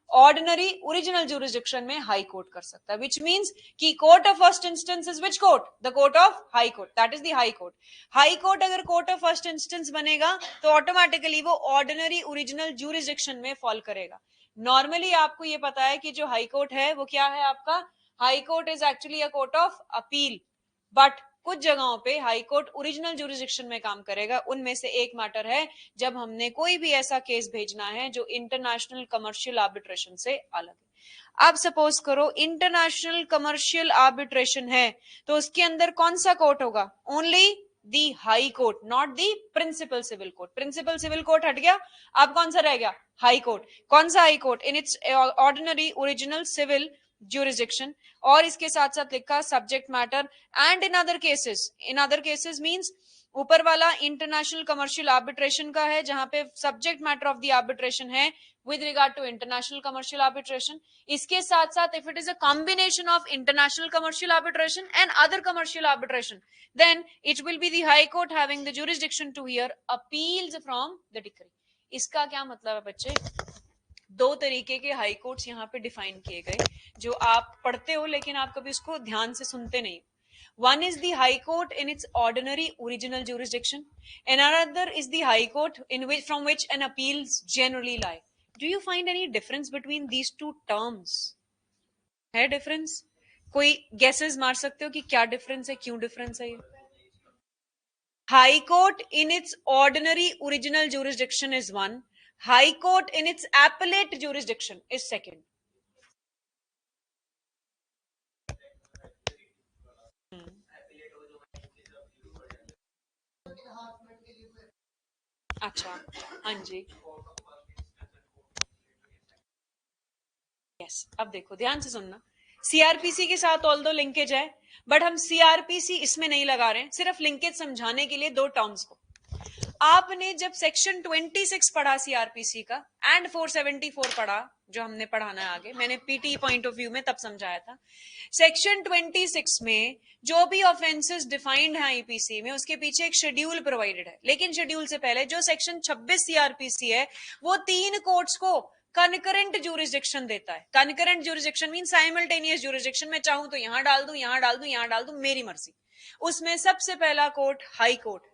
ordinary original jurisdiction में high court कर सकता है, which means कि court of first instance is which court, the court of high court, that is the high court. High court अगर court of first instance बनेगा तो automatically वो ordinary original jurisdiction में fall करेगा। नॉर्मली आपको ये पता है कि जो हाई कोर्ट है वो क्या है आपका, high court is actually a court of appeal, but कुछ जगहों पे हाई कोर्ट ओरिजिनल ज्यूरिसडिक्शन में काम करेगा, उनमें से एक मैटर है जब हमने कोई भी ऐसा केस भेजना है जो इंटरनेशनल कमर्शियल आर्बिट्रेशन से अलग है। अब सपोज करो इंटरनेशनल कमर्शियल आर्बिट्रेशन है तो उसके अंदर कौन सा कोर्ट होगा, only the high court, not the principal civil court. Principal civil court हट गया, अब कौन सा रह गया, हाई कोर्ट। कौन सा high court, in its ordinary original civil jurisdiction, और इसके साथ साथ लिखा subject matter and in other cases means ऊपर वाला इंटरनेशनल कमर्शियल आर्बिट्रेशन का है जहां पे subject matter of the arbitration है with regard to international commercial arbitration. इसके साथ साथ if it is a combination of international commercial arbitration and other commercial arbitration then it will be the high court having the jurisdiction to hear appeals from the decree. इसका क्या मतलब है बच्चे, दो तरीके के हाई कोर्ट्स यहाँ पे डिफाइन किए गए जो आप पढ़ते हो लेकिन आप कभी उसको ध्यान से सुनते नहीं। One is the High Court in its ordinary original jurisdiction, and another is the High Court from which an appeals generally lie. Do you find any difference between these two terms? है difference? कोई guesses मार सकते हो कि क्या difference है, क्यों difference है ये? High Court in its ordinary original jurisdiction is one. High Court in its appellate jurisdiction is second. अच्छा, हाँ जी, यस। अब देखो ध्यान से सुनना, सीआरपीसी के साथ ऑल दो लिंकेज है बट हम सीआरपीसी इसमें नहीं लगा रहे हैं, सिर्फ लिंकेज समझाने के लिए दो टर्म्स को। आपने जब सेक्शन 26 पढ़ा सीआरपीसी का एंड 474 पढ़ा, जो हमने पढ़ाना है आगे, मैंने पीटी पॉइंट ऑफ व्यू में तब समझाया था। सेक्शन 26 में जो भी ऑफेंसेस डिफाइंड है आईपीसी में, उसके पीछे एक शेड्यूल प्रोवाइडेड है, लेकिन शेड्यूल से पहले जो सेक्शन 26 सीआरपीसी है वो 3 कोर्ट्स को कनकरेंट ज्यूरिसडिक्शन देता है। Concurrent jurisdiction mean simultaneous jurisdiction. मैं चाहूं तो यहां डाल दूं, यहां डाल दूं, यहां डाल दूं, मेरी मर्जी। उसमें सबसे पहला कोर्ट हाई कोर्ट है,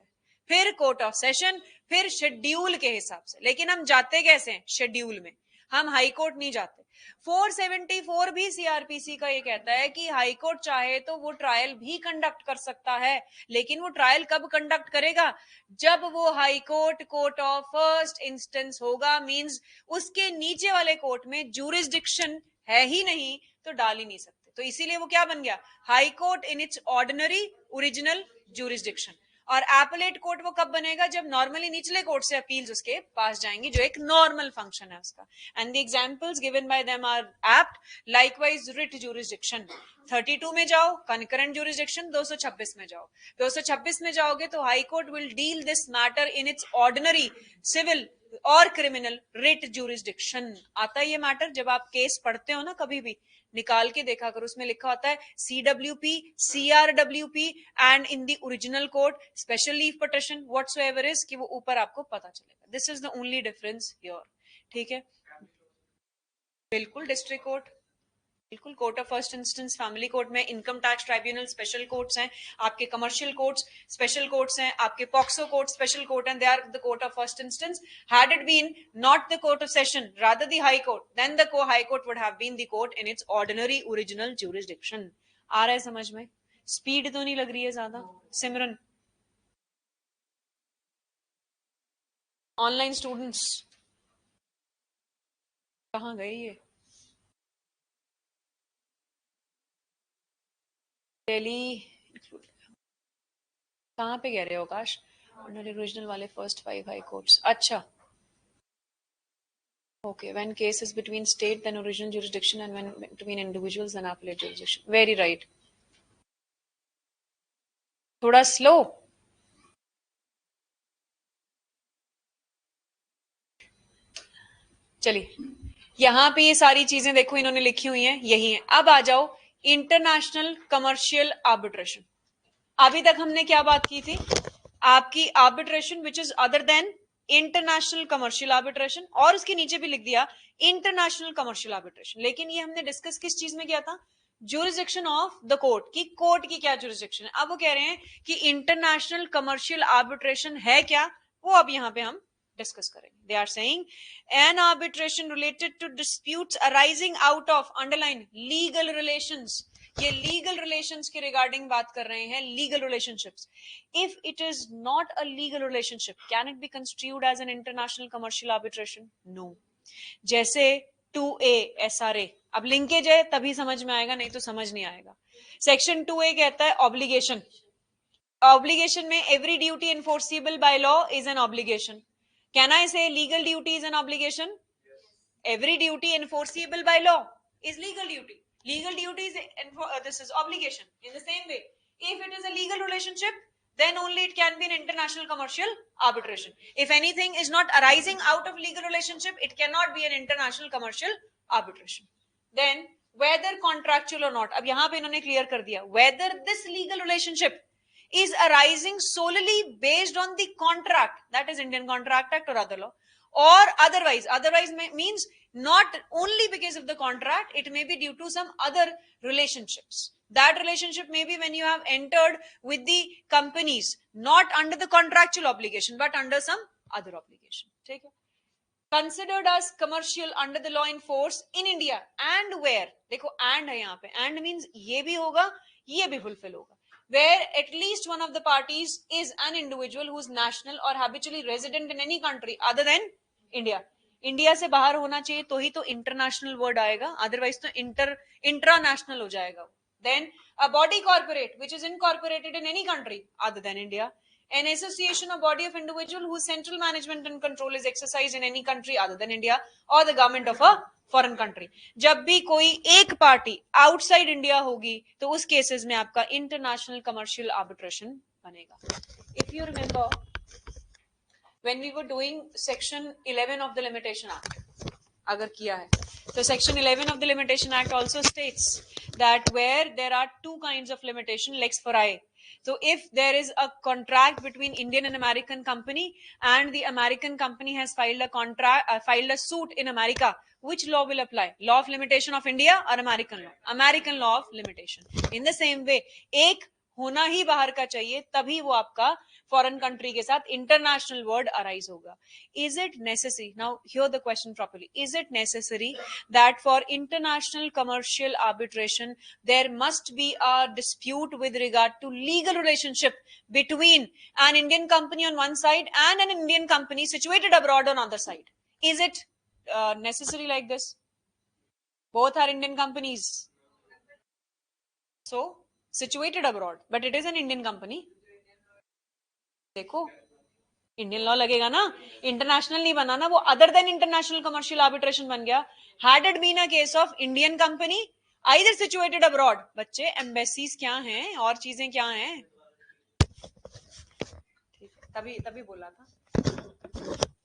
फिर कोर्ट ऑफ सेशन, फिर शेड्यूल के हिसाब से। लेकिन हम जाते कैसे हैं? शेड्यूल में। हम हाई कोर्ट नहीं जाते। 474 भी सीआरपीसी का ये कहता है कि हाई कोर्ट चाहे तो वो ट्रायल भी कंडक्ट कर सकता है, लेकिन वो ट्रायल कब कंडक्ट करेगा? जब वो high court court of first instance होगा, मींस उसके नीचे वाले कोर्ट में ज्यूरिसडिक्शन है ही नहीं, तो डाल ही नहीं सकते। तो इसीलिए वो क्या बन गया? High court in its ordinary original jurisdiction. और एपलेट कोर्ट वो कब बनेगा? जब नॉर्मली निचले कोर्ट से अपील्स उसके पास जाएंगी, जो एक नॉर्मल फंक्शन है उसका। And the examples given by them are apt. Likewise writ jurisdiction 32 में जाओ, कनकरेंट ज्यूरिसडिक्शन 226 में जाओ। 226 में जाओगे तो high court will deal this matter in its ordinary civil और क्रिमिनल रिट ज्यूरिसडिक्शन। आता है ये मैटर, जब आप केस पढ़ते हो ना, कभी भी निकाल के देखा करो, उसमें लिखा होता है CWP, CRWP and in the original court special leave petition whatsoever is, कि वो ऊपर आपको पता चलेगा। This is the only difference here. ठीक है, बिल्कुल डिस्ट्रिक्ट कोर्ट, बिल्कुल court of first instance, family court में income tax tribunal special courts हैं, आपके कमर्शियल कोर्ट्स स्पेशल कोर्ट्स हैं, आपके POCSO court special court and they are the court of first instance. Had it been not the court of session, rather the high court, then the high court would have been the court in its ordinary original jurisdiction. आ रहा है समझ में? Speed तो नहीं लग रही है ज्यादा? सिमरन, ऑनलाइन स्टूडेंट्स कहाँ गए ये? दिल्ली कहाँ पे कह रहे हो आकाश? ओरिजिनल वाले फर्स्ट 5 हाई कोर्ट्स। अच्छा, okay, when case is between state then original jurisdiction, and when between individuals then appellate jurisdiction. Very right. थोड़ा स्लो। चलिए, यहां पे ये सारी चीजें देखो इन्होंने लिखी हुई हैं, यही है। अब आ जाओ इंटरनेशनल कमर्शियल आर्बिट्रेशन। अभी तक हमने क्या बात की थी? आपकी arbitration which is other than international commercial arbitration, और उसके नीचे भी लिख दिया इंटरनेशनल कमर्शियल आर्बिट्रेशन। लेकिन ये हमने डिस्कस किस चीज में किया था? ज्यूरिसडिक्शन ऑफ द कोर्ट, की कोर्ट की क्या ज्यूरिसडिक्शन है। अब वो कह रहे हैं कि इंटरनेशनल कमर्शियल आर्बिट्रेशन है क्या, वो अब यहां पे हम डिस्कस करेंगे। They are saying an arbitration related to disputes arising out of underline legal relations. ये लीगल रिलेशंस के रिगार्डिंग बात कर रहे हैं, legal relationships. If it is not a legal relationship, can it be constituted as an international commercial arbitration? No. जैसे 2A SRA, अब linkage है तभी समझ में आएगा, नहीं तो समझ नहीं आएगा। सेक्शन 2A कहता है ऑब्लिगेशन। ऑब्लिगेशन में every duty enforceable by law is an obligation. Can I say legal duty is an obligation? Every duty enforceable by law is legal duty. Legal duty is this is obligation. In the same way, if it is a legal relationship, then only it can be an international commercial arbitration. If anything is not arising out of legal relationship, it cannot be an international commercial arbitration. Then whether contractual or not, अब यहाँ पे इन्होंने clear कर दिया, whether this legal relationship is arising solely based on the contract, that is Indian Contract Act or other law, or otherwise means not only because of the contract, it may be due to some other relationships. That relationship may be when you have entered with the companies not under the contractual obligation but under some other obligation. ठीक है? Considered as commercial under the law in force in India and where, देखो and है यहाँ पे, and means ये भी होगा, ये भी fulfill होगा, where at least one of the parties is an individual who is national or habitually resident in any country other than India. India से बाहर होना चाहिए तो ही तो इंटरनेशनल वर्ड आएगा, अदरवाइज तो इंट्रानेशनल हो जाएगा। Then a body corporate which is incorporated in any country other than India, an association or body of individual who central management and control is exercise in any country other than India or the government of a foreign country. जब भी कोई एक party outside India होगी तो उस cases में आपका international commercial arbitration बनेगा। If you remember when we were doing section 11 of the limitation act, agar kiya hai, so section 11 of the limitation act also states that where there are two kinds of limitation, lex ferrae. So if there is a contract between Indian and American company, and the American company has filed a suit in America, which law will apply? Law of limitation of India or American law? American law of limitation. In the same way, एक होना ही बाहर का चाहिए, तभी वो आपका foreign country के साथ इंटरनेशनल वर्ड अराइज होगा. Is it necessary? Now hear the question properly. Is it necessary that for international commercial arbitration there must be a dispute with regard to legal relationship between an Indian company on one side and an Indian company situated abroad on other side? Is it necessary like this? Both are Indian companies, so situated abroad, but it is an Indian company. देखो, Indian law लगेगा ना, international नहीं बना ना, वो other than international commercial arbitration बन गया. Had it been a case of Indian company either situated abroad, बच्चे एम्बेसीज क्या हैं और चीजें क्या हैं, तभी तभी बोला था.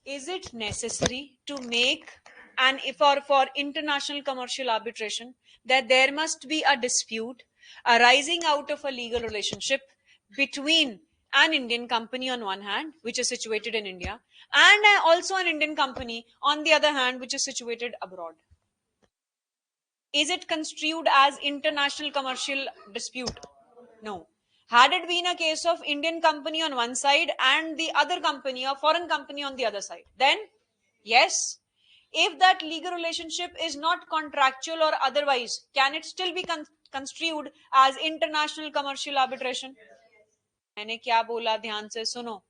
Is it necessary to make an for international commercial arbitration that there must be a dispute arising out of a legal relationship between an Indian company on one hand, which is situated in India, and also an Indian company on the other hand, which is situated abroad? Is it construed as international commercial dispute? No. Had it been a case of Indian company on one side and the other company, a foreign company on the other side, then yes. If that legal relationship is not contractual or otherwise, can it still be construed as international commercial arbitration? मैंने क्या बोला, ध्यान से सुनो.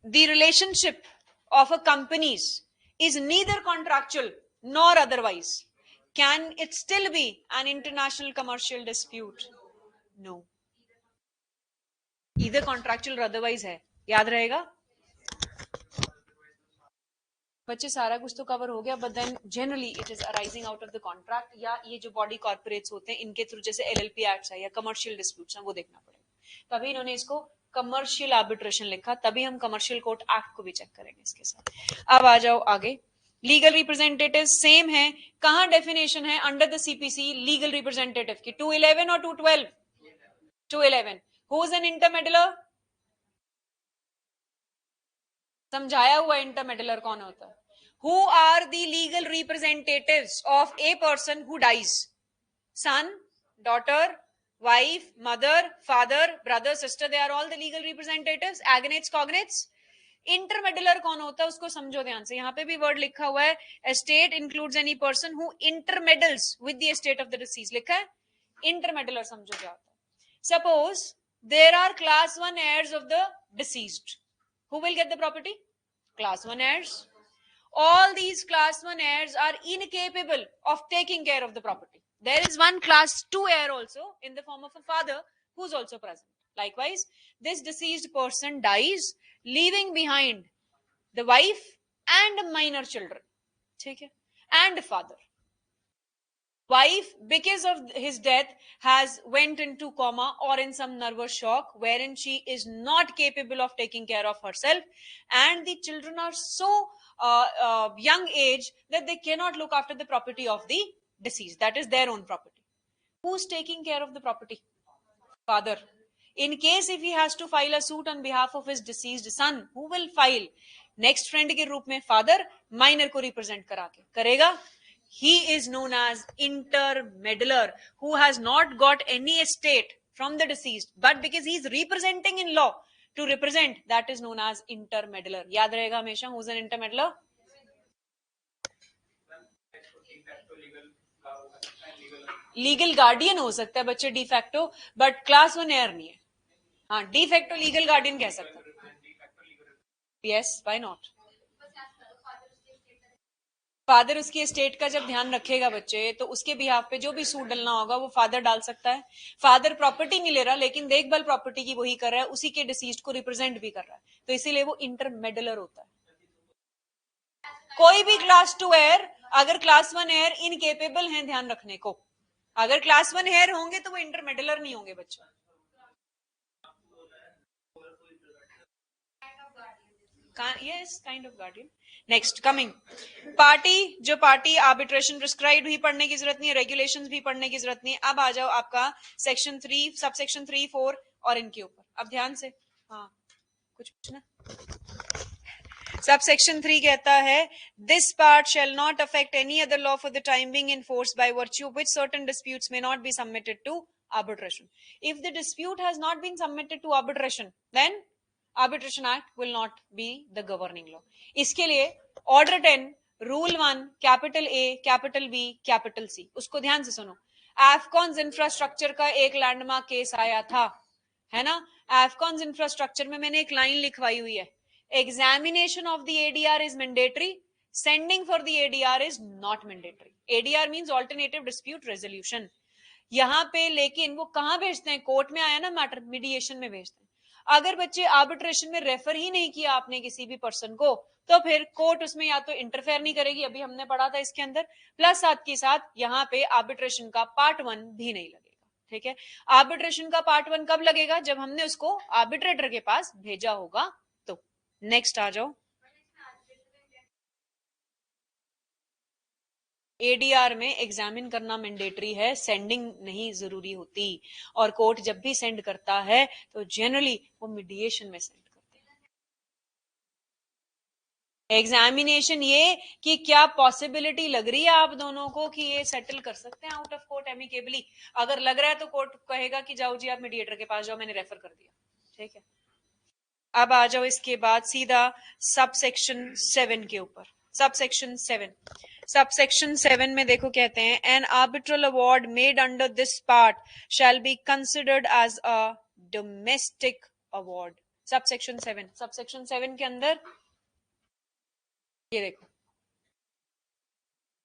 The relationship of a companies is neither contractual nor otherwise. Can it still be an international commercial dispute? No. Either contractual or otherwise है, याद रहेगा बच्चे. सारा कुछ तो कवर हो गया, but then generally it is arising out of the contract, या ये जो बॉडी कॉर्पोरेट्स होते हैं इनके थ्रू, जैसे एलएलपी एक्ट्स है या कमर्शियल डिस्प्यूट्स हैं, वो देखना पड़ेगा. तभी इन्होंने इसको कमर्शियल आर्बिट्रेशन लिखा, तभी हम कमर्शियल कोर्ट एक्ट को भी चेक करेंगे इसके साथ. अब आ जाओ आगे. लीगल रिप्रेजेंटेटिव सेम है, कहां डेफिनेशन है under the CPC legal representative की? 211 और 212? 211. Who is an intermeddler? समझाया हुआ इंटरमेडिलर कौन होता है? Who are the legal representatives of a person who dies? Son, daughter, wife, mother, father, brother, sister, they are all the legal representatives. Agnates, cognates. इंटरमेडुलर कौन होता है उसको समझो ध्यान से. यहां पे भी वर्ड लिखा हुआ है, estate includes any person who intermeddles with the estate of the deceased, लिखा है. इंटरमेडुलर समझो क्या होता है. Suppose there are class 1 heirs of the deceased. Who will get the property? Class 1 heirs. All these class 1 heirs are incapable of taking care of the property. There is one class 2 heir also in the form of a father who's also present. Likewise, this deceased person dies, leaving behind the wife and minor children. Okay? And father. Wife, because of his death, has went into coma or in some nervous shock wherein she is not capable of taking care of herself, and the children are so young age that they cannot look after the property of the deceased, that is their own property. Who's taking care of the property? Father. In case if he has to file a suit on behalf of his deceased son, who will file? Next friend के रूप में father minor को represent करा के करेगा. He is known as intermeddler, who has not got any estate from the deceased, but because he is representing in law to represent, that is known as intermeddler. याद रहेगा हमेशा, who is an intermeddler? Legal guardian हो सकता है बच्चे de facto, but class 1 hair नहीं है. हाँ, डिफैक्टो लीगल गार्डियन कह सकता है. Yes, why not? फादर उसकी एस्टेट का जब ध्यान रखेगा बच्चे, तो उसके बिहाफ पे जो भी सूट डलना होगा वो फादर डाल सकता है. फादर प्रॉपर्टी नहीं ले रहा, लेकिन देखभाल प्रॉपर्टी की वही कर रहा है, उसी के डिसीज्ड को रिप्रेजेंट भी कर रहा है, तो इसीलिए वो इंटरमेडलर होता है. कोई भी क्लास 2 हेयर, अगर क्लास 1 हेयर इनकेपेबल हैं ध्यान रखने को, अगर क्लास 1 हेयर होंगे तो वो इंटरमेडलर नहीं होंगे बच्चों. Yes, kind of guardian. Next coming party, जो पार्टी आर्बिट्रेशन प्रिस्क्राइब भी पढ़ने की जरूरत नहीं है, रेगुलेशंस भी पढ़ने की जरूरत नहीं है। अब आ जाओ आपका सेक्शन 3, सब सेक्शन 3, 4 और इनके ऊपर अब ध्यान से। हाँ, कुछ पूछना? सब सेक्शन 3 कहता है this part shall not affect any other law for the time being in force by virtue of which certain disputes may not be submitted to arbitration. If the dispute has not been submitted to arbitration, then Arbitration Act will not be the governing law. इसके लिए order 10, rule 1, capital A, capital B, capital C, उसको ध्यान से सुनो। Afcons infrastructure का एक landmark case आया था, है ना? एफकॉन्स इंफ्रास्ट्रक्चर में मैंने एक लाइन लिखवाई हुई है, examination of the ADR is mandatory, sending for the ADR is not mandatory. ADR means alternative dispute resolution. यहाँ पे लेकिन वो कहां भेजते हैं? कोर्ट में आया ना मैटर, मीडिएशन में भेजते हैं। अगर बच्चे आर्बिट्रेशन में रेफर ही नहीं किया आपने किसी भी पर्सन को, तो फिर कोर्ट उसमें या तो इंटरफेयर नहीं करेगी, अभी हमने पढ़ा था इसके अंदर, प्लस साथ के साथ यहाँ पे आर्बिट्रेशन का पार्ट 1 भी नहीं लगेगा। ठीक है, आर्बिट्रेशन का पार्ट 1 कब लगेगा? जब हमने उसको आर्बिट्रेटर के पास भेजा होगा। तो नेक्स्ट आ जाओ। एडीआर में एग्जामिन करना मैंडेटरी है, सेंडिंग नहीं जरूरी होती। और कोर्ट जब भी सेंड करता है तो जनरली वो मीडिएशन में सेंड करते हैं। एग्जामिनेशन ये कि क्या पॉसिबिलिटी लग रही है आप दोनों को कि ये सेटल कर सकते हैं आउट ऑफ कोर्ट एमिकेबली। अगर लग रहा है तो कोर्ट कहेगा कि जाओ जी आप मीडिएटर के पास जाओ, मैंने रेफर कर दिया। ठीक है, अब आ जाओ इसके बाद सीधा सब सेक्शन 7 के ऊपर। सब सेक्शन 7, सब सेक्शन 7 में देखो कहते हैं an arbitral award made under this part shall be considered as a domestic award. Sub section 7, sub section 7 के अंदर ये देखो,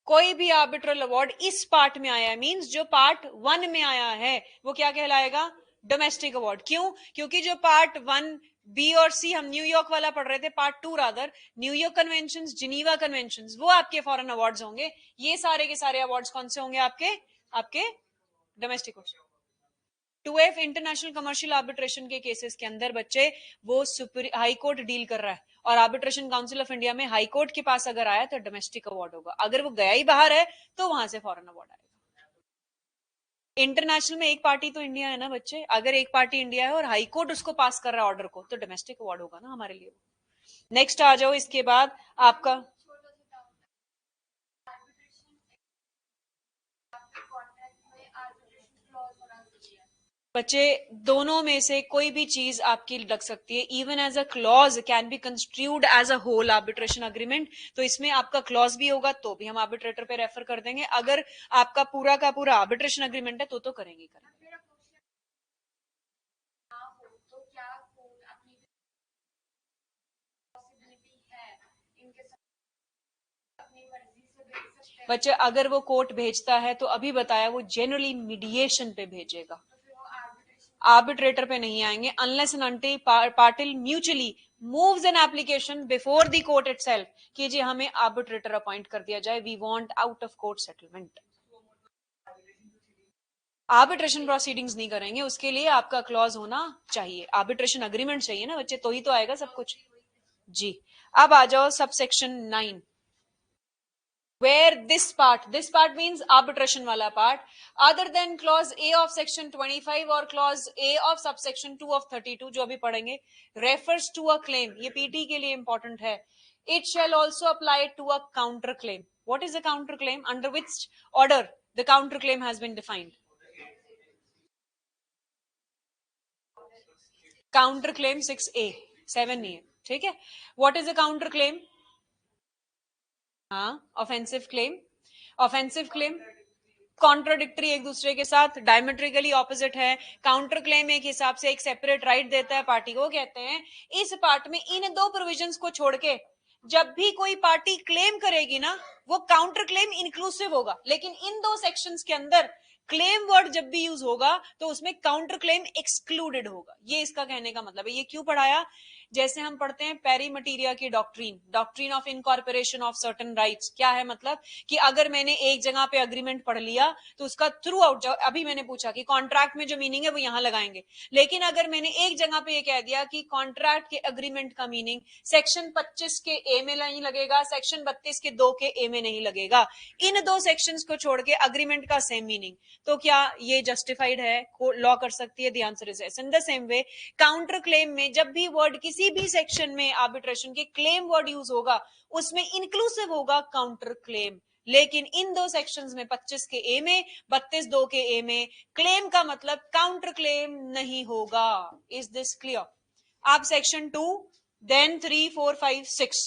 कोई भी आर्बिट्रल अवार्ड इस पार्ट में आया है, मींस जो पार्ट 1 में आया है वो क्या कहलाएगा? Domestic award. क्यों? क्योंकि जो पार्ट 1 बी और सी हम न्यूयॉर्क वाला पढ़ रहे थे, part 2 rather, New York convention, Geneva convention, वो आपके फॉरेन अवार्ड्स होंगे। ये सारे के सारे अवार्ड्स कौन से होंगे? आपके domestic. 2F international commercial arbitration के केसेस के अंदर बच्चे वो हाई कोर्ट डील कर रहा है, और आर्बिट्रेशन काउंसिल ऑफ इंडिया में हाई कोर्ट के पास अगर आया तो डोमेस्टिक अवार्ड होगा। अगर वो गया ही बाहर है तो वहां से फॉरेन अवार्ड आएगा। इंटरनेशनल में एक पार्टी तो इंडिया है ना बच्चे, अगर एक पार्टी इंडिया है और हाई कोर्ट उसको पास कर रहा है ऑर्डर को, तो डोमेस्टिक अवार्ड होगा ना हमारे लिए। नेक्स्ट आ जाओ इसके बाद आपका बच्चे दोनों में से कोई भी चीज आपकी लग सकती है। Even as a clause can be construed as a whole arbitration agreement. तो इसमें आपका क्लॉज भी होगा तो भी हम आर्बिट्रेटर पे रेफर कर देंगे। अगर आपका पूरा का पूरा आर्बिट्रेशन अग्रीमेंट है तो करेंगे। बच्चे अगर वो कोर्ट भेजता है तो अभी बताया वो जनरली मीडिएशन पे भेजेगा, आर्बिट्रेटर पे नहीं आएंगे, unless and until party mutually moves an application before the court itself कि जी हमें आर्बिट्रेटर अपॉइंट कर दिया जाए, we want out of court settlement. Arbitration proceedings नहीं करेंगे, उसके लिए आपका क्लॉज होना चाहिए, आर्बिट्रेशन अग्रीमेंट चाहिए ना बच्चे, तो ही तो आएगा सब कुछ जी। अब आ जाओ sub section 9, where this part means arbitration wala part, other than clause A of section 25 or clause A of subsection 2 of 32 जो अभी पढ़ेंगे, refers to a claim, ये पीटी के लिए इंपॉर्टेंट है, it shall also apply to a counter claim. What is a counter claim? Under which order the counter claim has been defined? Counter claim 6A, 7 नहीं है, ठीक है। What is a counter claim? हाँ, offensive claim. Offensive claim contradictory, एक दूसरे के साथ diametrically opposite है। काउंटर क्लेम एक हिसाब से एक सेपरेट राइट देता है पार्टी को। कहते हैं इस पार्ट में इन दो प्रोविजंस को छोड़ के जब भी कोई पार्टी क्लेम करेगी ना, वो काउंटर क्लेम इंक्लूसिव होगा, लेकिन इन दो सेक्शंस के अंदर क्लेम वर्ड जब भी यूज होगा तो उसमें काउंटर क्लेम एक्सक्लूडेड होगा। ये इसका कहने का मतलब है। ये क्यों पढ़ाया? जैसे हम पढ़ते हैं पेरी मटीरिया की doctrine, doctrine of incorporation of certain rights. क्या है मतलब कि अगर मैंने एक जगह पे अग्रीमेंट पढ़ लिया तो उसका थ्रू आउट, अभी मैंने पूछा कि कॉन्ट्रैक्ट में जो मीनिंग है वो यहां लगाएंगे, लेकिन अगर मैंने एक जगह पे ये कह दिया कि कॉन्ट्रैक्ट के अग्रीमेंट का मीनिंग सेक्शन 25 के ए में नहीं लगेगा, सेक्शन 32 के 2 के ए में नहीं लगेगा, इन दो सेक्शंस को छोड़ के अग्रीमेंट का सेम मीनिंग, तो क्या ये जस्टिफाइड है, लॉ कर सकती है? The answer is yes. In the same way counter claim में जब भी वर्ड किसी भी सेक्शन में आर्बिट्रेशन के क्लेम वर्ड यूज होगा उसमें इंक्लूसिव होगा काउंटर क्लेम, लेकिन इन दो सेक्शंस में 25 के ए में 32 2 के ए में क्लेम का मतलब काउंटर क्लेम नहीं होगा। Is this clear? आप सेक्शन 2 देन 3 4 5 6,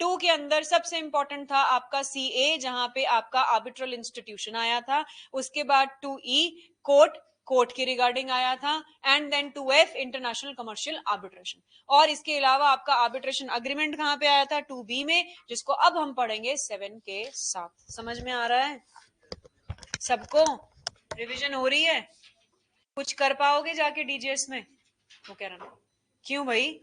2 के अंदर सबसे इंपॉर्टेंट था आपका सी ए, जहां पे आपका आर्बिट्रल इंस्टीट्यूशन आया था, उसके बाद 2E कोर्ट, कोर्ट के रिगार्डिंग आया था, and then 2F international commercial arbitration, और इसके अलावा आपका आर्बिट्रेशन अग्रीमेंट कहां पे आया था? 2B में, जिसको अब हम पढ़ेंगे 7 के साथ। समझ में आ रहा है सबको? रिवीजन हो रही है? कुछ कर पाओगे जाके डीजीएस में? वो कह रहा, क्यों भाई?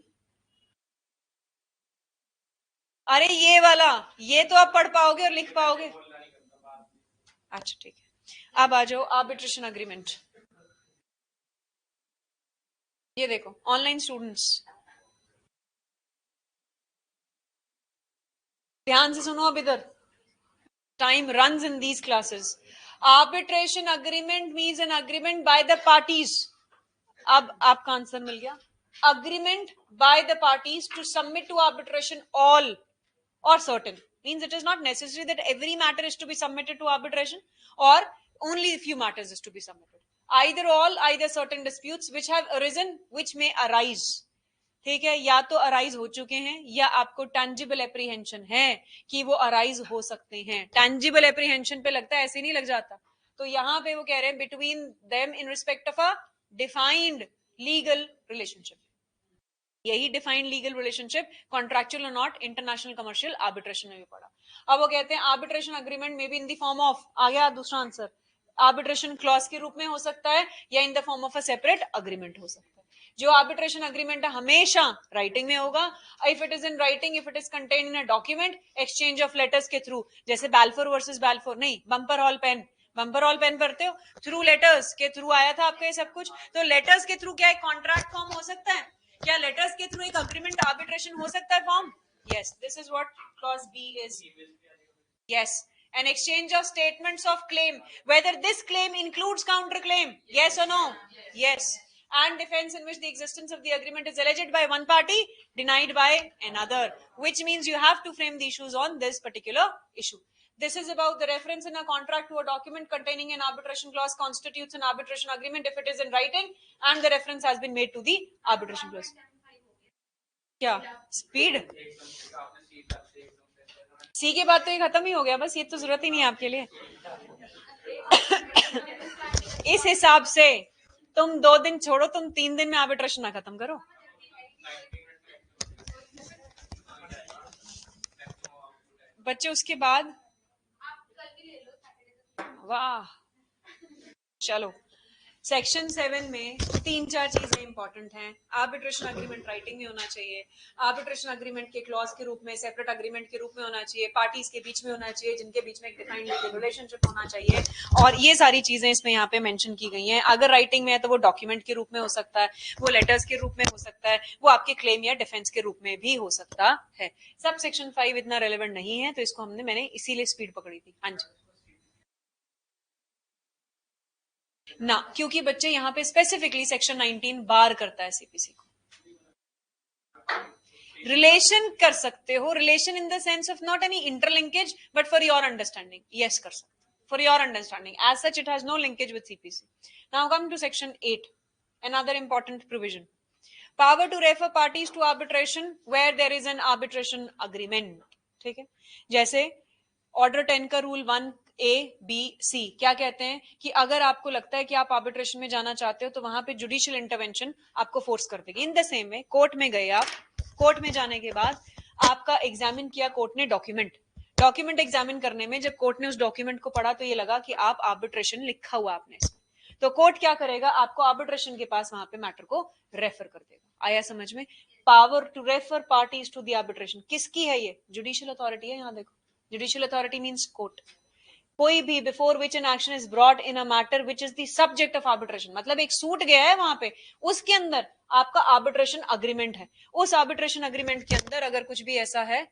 अरे ये वाला, ये तो आप पढ़ पाओगे और लिख पाओगे। अच्छा ठीक है, अब आ जाओ आर्बिट्रेशन अग्रीमेंट। ये देखो ऑनलाइन स्टूडेंट्स ध्यान से सुनो, अब इधर time runs in these classes. Arbitration agreement means an agreement by the parties. अब आपका आंसर मिल गया, agreement by the parties to submit to arbitration all or certain, means it is not necessary that every matter is to be submitted to arbitration, or only a few matters is to be submitted, either all, either certain disputes which have arisen, which may arise। ठीक है, या तो arise हो चुके हैं या आपको tangible apprehension है कि वो अराइज हो सकते हैं। टैंजिबल एप्रीहेंशन पे लगता है, ऐसे नहीं लग जाता। तो यहां पे वो कह रहे हैं between them in respect of a defined legal relationship. यही डिफाइंड लीगल रिलेशनशिप कॉन्ट्रैक्चुअल और नॉट इंटरनेशनल कमर्शियल आर्बिट्रेशन में भी पड़ा। अब वो कहते हैं आर्बिट्रेशन अग्रीमेंट में भी इन द फॉर्म ऑफ, आ गया दूसरा आंसर, आर्बिट्रेशन क्लॉज के रूप में हो सकता है या इन the form of a separate agreement हो सकता है। जो आर्बिट्रेशन अग्रीमेंट है हमेशा राइटिंग में होगा। If it is in writing, if it is contain in a document, exchange of letters के थ्रू, जैसे बैल्फोर वर्सेस बैल्फोर, नहीं Bumper Hall Pen, Bumper Hall Pen पढ़ते हो, थ्रू लेटर्स के थ्रू आया था आपका ये सब कुछ। तो लेटर्स के थ्रू क्या एक कॉन्ट्रैक्ट फॉर्म हो सकता है? क्या लेटर्स के थ्रू एक अग्रीमेंट आर्बिट्रेशन हो सकता है form? Yes, this is what clause B is. Yes, an exchange of statements of claim, whether this claim includes counterclaim, yes or no? Yes. And defense in which the existence of the agreement is alleged by one party, denied by another, which means you have to frame the issues on this particular issue. This is about the reference in a contract to a document containing an arbitration clause constitutes an arbitration agreement if it is in writing and the reference has been made to the arbitration clause. क्या speed? सी के बाद तो ये खत्म ही हो गया, बस ये तो जरूरत ही नहीं है आपके लिए। इस हिसाब से तुम 2 दिन छोड़ो, तुम 3 दिन में आर्बिट्रेशन ना खत्म करो। बच्चे उसके बाद, वाह, चलो सेक्शन 7 में 3-4 चीजें इंपॉर्टेंट हैं। आर्बिट्रेशन अग्रीमेंट राइटिंग में होना चाहिए, आर्बिट्रेशन अग्रीमेंट के क्लॉज के रूप में, सेपरेट अग्रीमेंट के रूप में होना चाहिए, पार्टीज के बीच में होना चाहिए जिनके बीच में एक डिफाइंड लीगल रिलेशनशिप होना चाहिए, और ये सारी चीजें इसमें यहाँ पे मेंशन की गई हैं। अगर राइटिंग में है तो वो डॉक्यूमेंट के रूप में हो सकता है, वो लेटर्स के रूप में हो सकता है, वो आपके क्लेम या डिफेंस के रूप में भी हो सकता है। सब सेक्शन 5 इतना रेलेवेंट नहीं है, तो इसको मैंने इसीलिए स्पीड पकड़ी थी। हाँ जी ना, क्योंकि बच्चे यहाँ पे स्पेसिफिकली सेक्शन 19 बार करता है सीपीसी को। रिलेशन कर सकते हो, relation in the sense of not any interlinkage, but for your understanding, yes कर सकते, for your understanding, as such it has no linkage with CPC. Now come to section 8, another important provision, power to refer parties to arbitration where there is an arbitration agreement। ठीक है, जैसे order 10 का rule 1A, B, C क्या कहते हैं कि अगर आपको लगता है कि आप आर्बिट्रेशन में जाना चाहते हो तो वहां पे जुडिशियल इंटरवेंशन आपको फोर्स कर देगी। In the same way court में गए आप, कोर्ट में जाने के बाद आपका एग्जामिन किया कोर्ट ने डॉक्यूमेंट एग्जामिन करने में जब कोर्ट ने उस डॉक्यूमेंट को पढ़ा तो ये लगा कि आप आर्बिट्रेशन लिखा हुआ आपने इसमें, तो कोर्ट क्या करेगा, आपको आर्बिट्रेशन के पास वहां पे मैटर को रेफर कर देगा। आया समझ में? Power to refer parties to the arbitration, किसकी है ये? जुडिशियल अथॉरिटी है। यहां देखो, जुडिशियल अथॉरिटी मीन्स कोर्ट। कोई भी before which an action is brought in a matter which is the subject of arbitration, मतलब एक सूट गया है वहां पे, उसके अंदर आपका आर्बिट्रेशन अग्रीमेंट है, उस आर्बिट्रेशन अग्रीमेंट के अंदर अगर कुछ भी ऐसा है,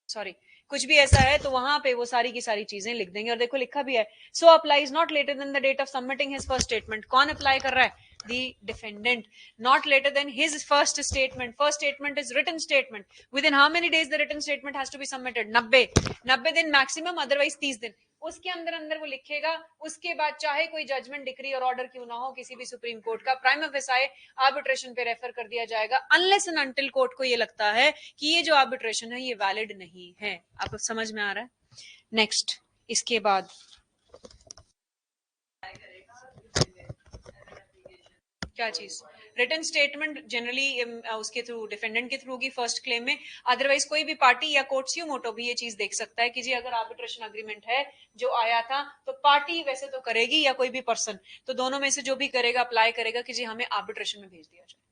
सॉरी, कुछ भी ऐसा है तो वहां पे वो सारी की सारी चीजें लिख देंगे। और देखो लिखा भी है, so applies not later than the date of submitting his first statement. कौन अप्लाई कर रहा है? The defendant. Not later than his first statement, first statement is written statement. Within how many days the written statement has to be submitted? 90 दिन maximum, otherwise 30 दिन। उसके अंदर अंदर वो लिखेगा। उसके बाद चाहे कोई जजमेंट, डिक्री और ऑर्डर क्यों ना हो किसी भी सुप्रीम कोर्ट का, प्राइमा फेसाई आर्बिट्रेशन पे रेफर कर दिया जाएगा, अनलेस एंड अनटिल कोर्ट को ये लगता है कि ये जो आर्बिट्रेशन है ये वैलिड नहीं है। आपको समझ में आ रहा है? नेक्स्ट, इसके बाद क्या चीज? रिटन स्टेटमेंट जनरली उसके थ्रू, डिफेंडेंट के थ्रू होगी फर्स्ट क्लेम में। अदरवाइज कोई भी पार्टी या कोर्ट स्यू मोटो भी ये चीज देख सकता है कि जी अगर आर्बिट्रेशन अग्रीमेंट है जो आया था, तो पार्टी वैसे तो करेगी या कोई भी पर्सन, तो दोनों में से जो भी करेगा अप्लाई करेगा कि जी हमें आर्बिट्रेशन में भेज दिया जाए।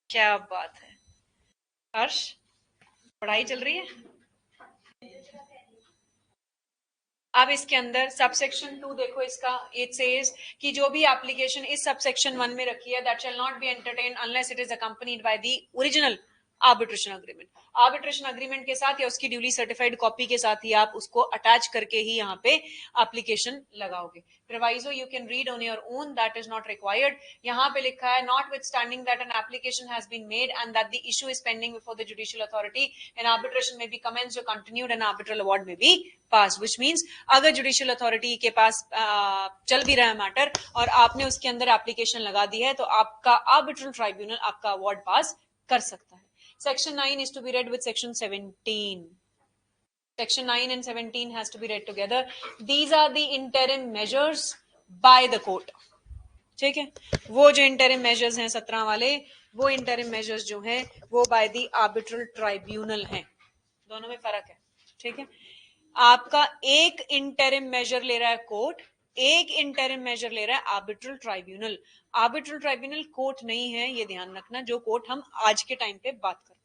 क्या बात है हर्ष, पढ़ाई चल रही है? अब इसके अंदर सबसेक्शन 2 देखो, इसका इट सेज कि जो भी एप्लीकेशन इस सबसेक्शन 1 में रखी है, that shell not be entertain unless it is accompanied by the original arbitration agreement. Arbitration agreement के साथ या उसकी ड्यूली सर्टिफाइड कॉपी के साथ ही आप उसको अटैच करके ही यहाँ पे एप्लीकेशन लगाओगे। Proviso you can read on your own, that is not required. यहाँ पे लिखा है, notwithstanding that an application has been made and that the issue is pending before the judicial authority, an arbitration may be commenced और continued, an arbitral award may be pass. Which means अगर judicial authority के पास चल भी रहा है matter और आपने उसके अंदर एप्लीकेशन लगा दी है, तो आपका आर्बिट्रल ट्राइब्यूनल आपका अवार्ड पास कर सकता है। Section 9 is to be read with Section 17. Section 9 and 17 has to be read together. These are the interim measures by the court. ठीक है, वो जो interim measures हैं 17 वाले, वो interim measures जो हैं वो by the arbitral tribunal हैं। दोनों में फर्क है। ठीक है, आपका एक interim measure ले रहा है कोर्ट, एक interim measure ले रहा है arbitral tribunal. Arbitral tribunal court नहीं है, ये ध्यान रखना, जो कोर्ट हम आज के टाइम पे बात करते हैं।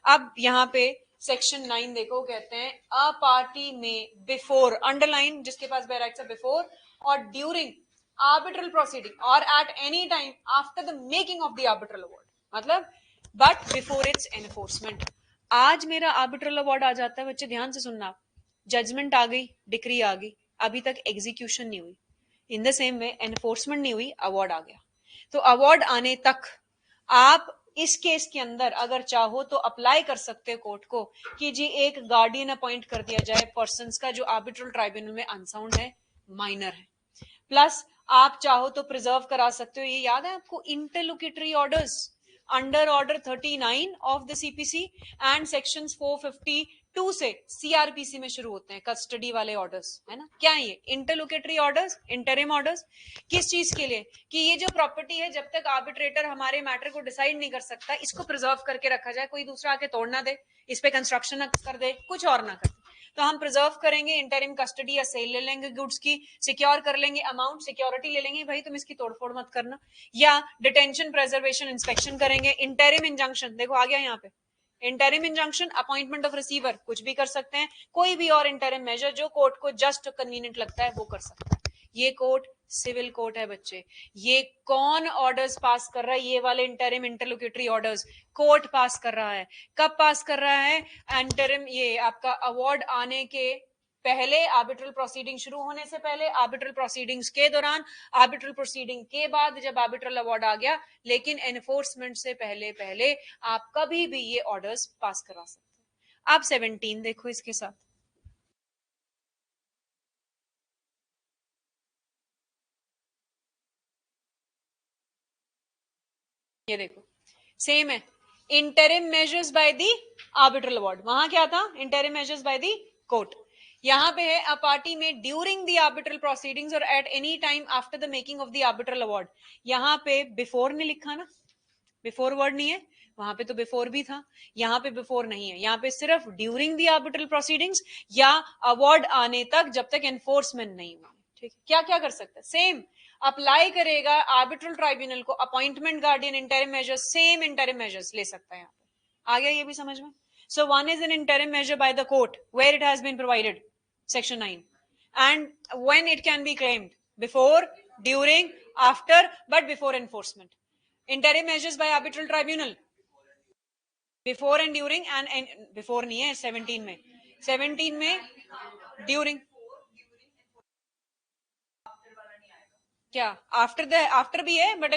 अब यहाँ पे सेक्शन 9 देखो, कहते हैं अ पार्टी में बिफोर, अंडरलाइन जिसके पास बैराइट्स है, बिफोर और ड्यूरिंग आर्बिट्रल प्रोसीडिंग और at any time after the making of the arbitral award, मतलब बट बिफोर इट्स एनफोर्समेंट। आज मेरा आर्बिट्रल अवार्ड आ जाता है, बच्चे ध्यान से सुनना, जजमेंट आ गई, डिक्री आ गई, अभी तक एग्जीक्यूशन नहीं हुई, in the same way enforcement नहीं हुई, अवार्ड आ गया। तो अवार्ड आने तक आप इस केस के अंदर अगर चाहो तो अप्लाई कर सकते हो कोर्ट को कि जी एक गार्डियन अपॉइंट कर दिया जाए पर्सन्स का जो आर्बिट्रल ट्राइब्यूनल में अनसाउंड है, माइनर है। प्लस आप चाहो तो प्रिजर्व करा सकते हो, ये याद है आपको, interlocutory orders under order 39 of the CPC and sections 452 से सीआरपीसी में शुरू होते हैं कस्टडी वाले ऑर्डर्स, है ना। क्या है ये? इंटरलोक्यूटरी ऑर्डर्स, इंटरिम ऑर्डर्स। किस चीज के लिए? कि ये जो प्रॉपर्टी है जब तक आर्बिट्रेटर हमारे मैटर को डिसाइड नहीं कर सकता, इसको प्रिजर्व करके रखा जाए, कोई दूसरा आके तोड़ ना दे, इस पे कंस्ट्रक्शन कर दे, कुछ और ना कर दे, तो हम प्रिजर्व करेंगे, इंटरिम कस्टडी या सेल ले लेंगे गुड्स की, सिक्योर कर लेंगे अमाउंट, सिक्योरिटी ले लेंगे, भाई तुम इसकी तोड़फोड़ मत करना, या डिटेंशन, प्रिजर्वेशन, इंस्पेक्शन करेंगे। इंटरिम इंजंक्शन देखो आ गया यहाँ पे, interim injunction, appointment of receiver, कुछ भी कर सकते हैं, कोई भी और इंटरिम मेजर जो कोर्ट को जस्ट कन्वीनियंट लगता है वो कर सकता है। ये कोर्ट सिविल कोर्ट है बच्चे। ये कौन ऑर्डर्स पास कर रहा है? ये वाले इंटरिम इंटरलोक्यूटरी ऑर्डर्स कोर्ट पास कर रहा है। कब पास कर रहा है? इंटरिम, ये आपका अवार्ड आने के पहले, आर्बिट्रल प्रोसीडिंग शुरू होने से पहले, आर्बिट्रल प्रोसीडिंग्स के दौरान, आर्बिट्रल प्रोसीडिंग के बाद जब आर्बिट्रल अवार्ड आ गया, लेकिन एनफोर्समेंट से पहले पहले आप कभी भी ये ऑर्डर्स पास करा सकते हैं। आप 17 देखो इसके साथ, ये देखो सेम है, interim measures by the arbitral award. वहां क्या था? Interim measures bye the court. यहां पे है अ पार्टी में ड्यूरिंग द आर्बिट्रल प्रोसीडिंग्स और at any time after the making of the arbitral award. यहां पे बिफोर ने लिखा ना, बिफोर वर्ड नहीं है, वहां पे तो बिफोर भी था, यहाँ पे बिफोर नहीं है, यहाँ पे सिर्फ ड्यूरिंग द आर्बिट्रल प्रोसीडिंग्स या अवार्ड आने तक, जब तक एनफोर्समेंट नहीं हुआ। ठीक है, क्या क्या कर सकता है, सेम अप्लाई करेगा आर्बिट्रल ट्राइब्यूनल को, appointment guardian, interim measures, same interim measures ले सकता है यहाँ पे। आ गया ये भी समझ में? So one is an interim measure by the court where it has been provided, section 9, and when it can be claimed, before, during, after, but before enforcement. Interim measures by arbitral tribunal, before and during, and before नहीं है 17 में, 17 में during, क्या after the, after भी है but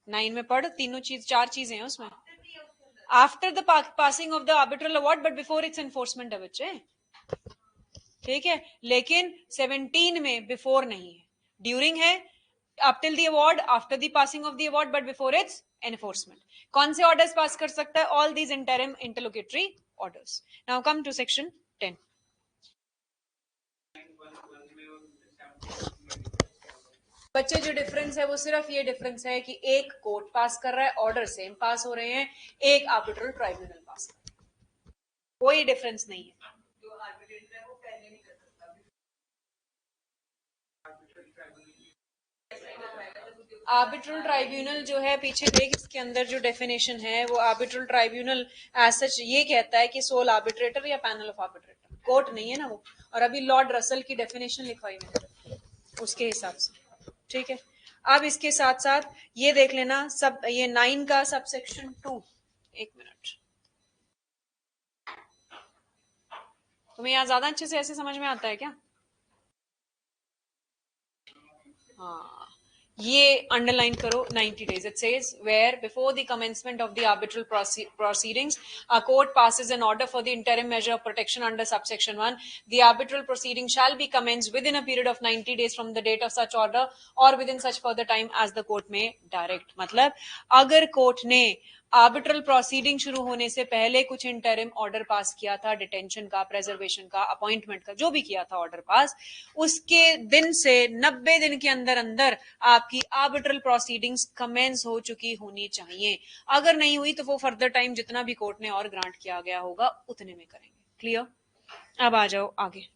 9 में पढ़, तीनों चीज, 4 चीजें हैं उसमें। After the passing of the arbitral award but before its enforcement है बच्चे, ठीक है। लेकिन 17 में बिफोर नहीं है, ड्यूरिंग है, up till the award, after the passing of the award but before its enforcement. कौन से ऑर्डर्स पास कर सकता है? All these interim interlocutory orders. Now come to section 10। बच्चे जो डिफरेंस है वो सिर्फ ये डिफरेंस है कि एक कोर्ट पास कर रहा है, ऑर्डर सेम पास हो रहे हैं, एक आर्बिट्रल ट्राइब्यूनल पास कर रहा है, कोई डिफरेंस नहीं है। आर्बिट्रल ट्राइब्यूनल जो है, पीछे देख इसके अंदर जो डेफिनेशन है, वो आर्बिट्रल ट्राइब्यूनल एज सच ये कहता है कि सोल आर्बिट्रेटर या पैनल ऑफ आर्बिट्रेटर, कोर्ट नहीं है ना वो। और अभी लॉर्ड रसल की डेफिनेशन लिखवाई मैंने उसके हिसाब से, ठीक है। अब इसके साथ साथ ये देख लेना, सब ये 9 का सब सेक्शन 2, एक मिनट, तुम्हें यहाँ ज्यादा अच्छे से ऐसे समझ में आता है क्या? हाँ, ये अंडरलाइन करो, 90 days. It says where before the commencement of the arbitral proceedings, a court passes an order for the interim measure of protection under subsection 1, the arbitral proceeding shall be commenced within a period of 90 days from the date of such order or within such further time as the court may direct. मतलब अगर court ने arbitral proceeding शुरू होने से पहले कुछ interim order pass किया था, डिटेंशन का, प्रेजर्वेशन का, अपॉइंटमेंट का, जो भी किया था ऑर्डर पास, उसके दिन से 90 दिन के अंदर अंदर आपकी आर्बिट्रल प्रोसीडिंग्स कमेंस हो चुकी होनी चाहिए। अगर नहीं हुई तो वो फर्दर टाइम जितना भी कोर्ट ने और ग्रांट किया गया होगा उतने में करेंगे। क्लियर? अब आ जाओ आगे।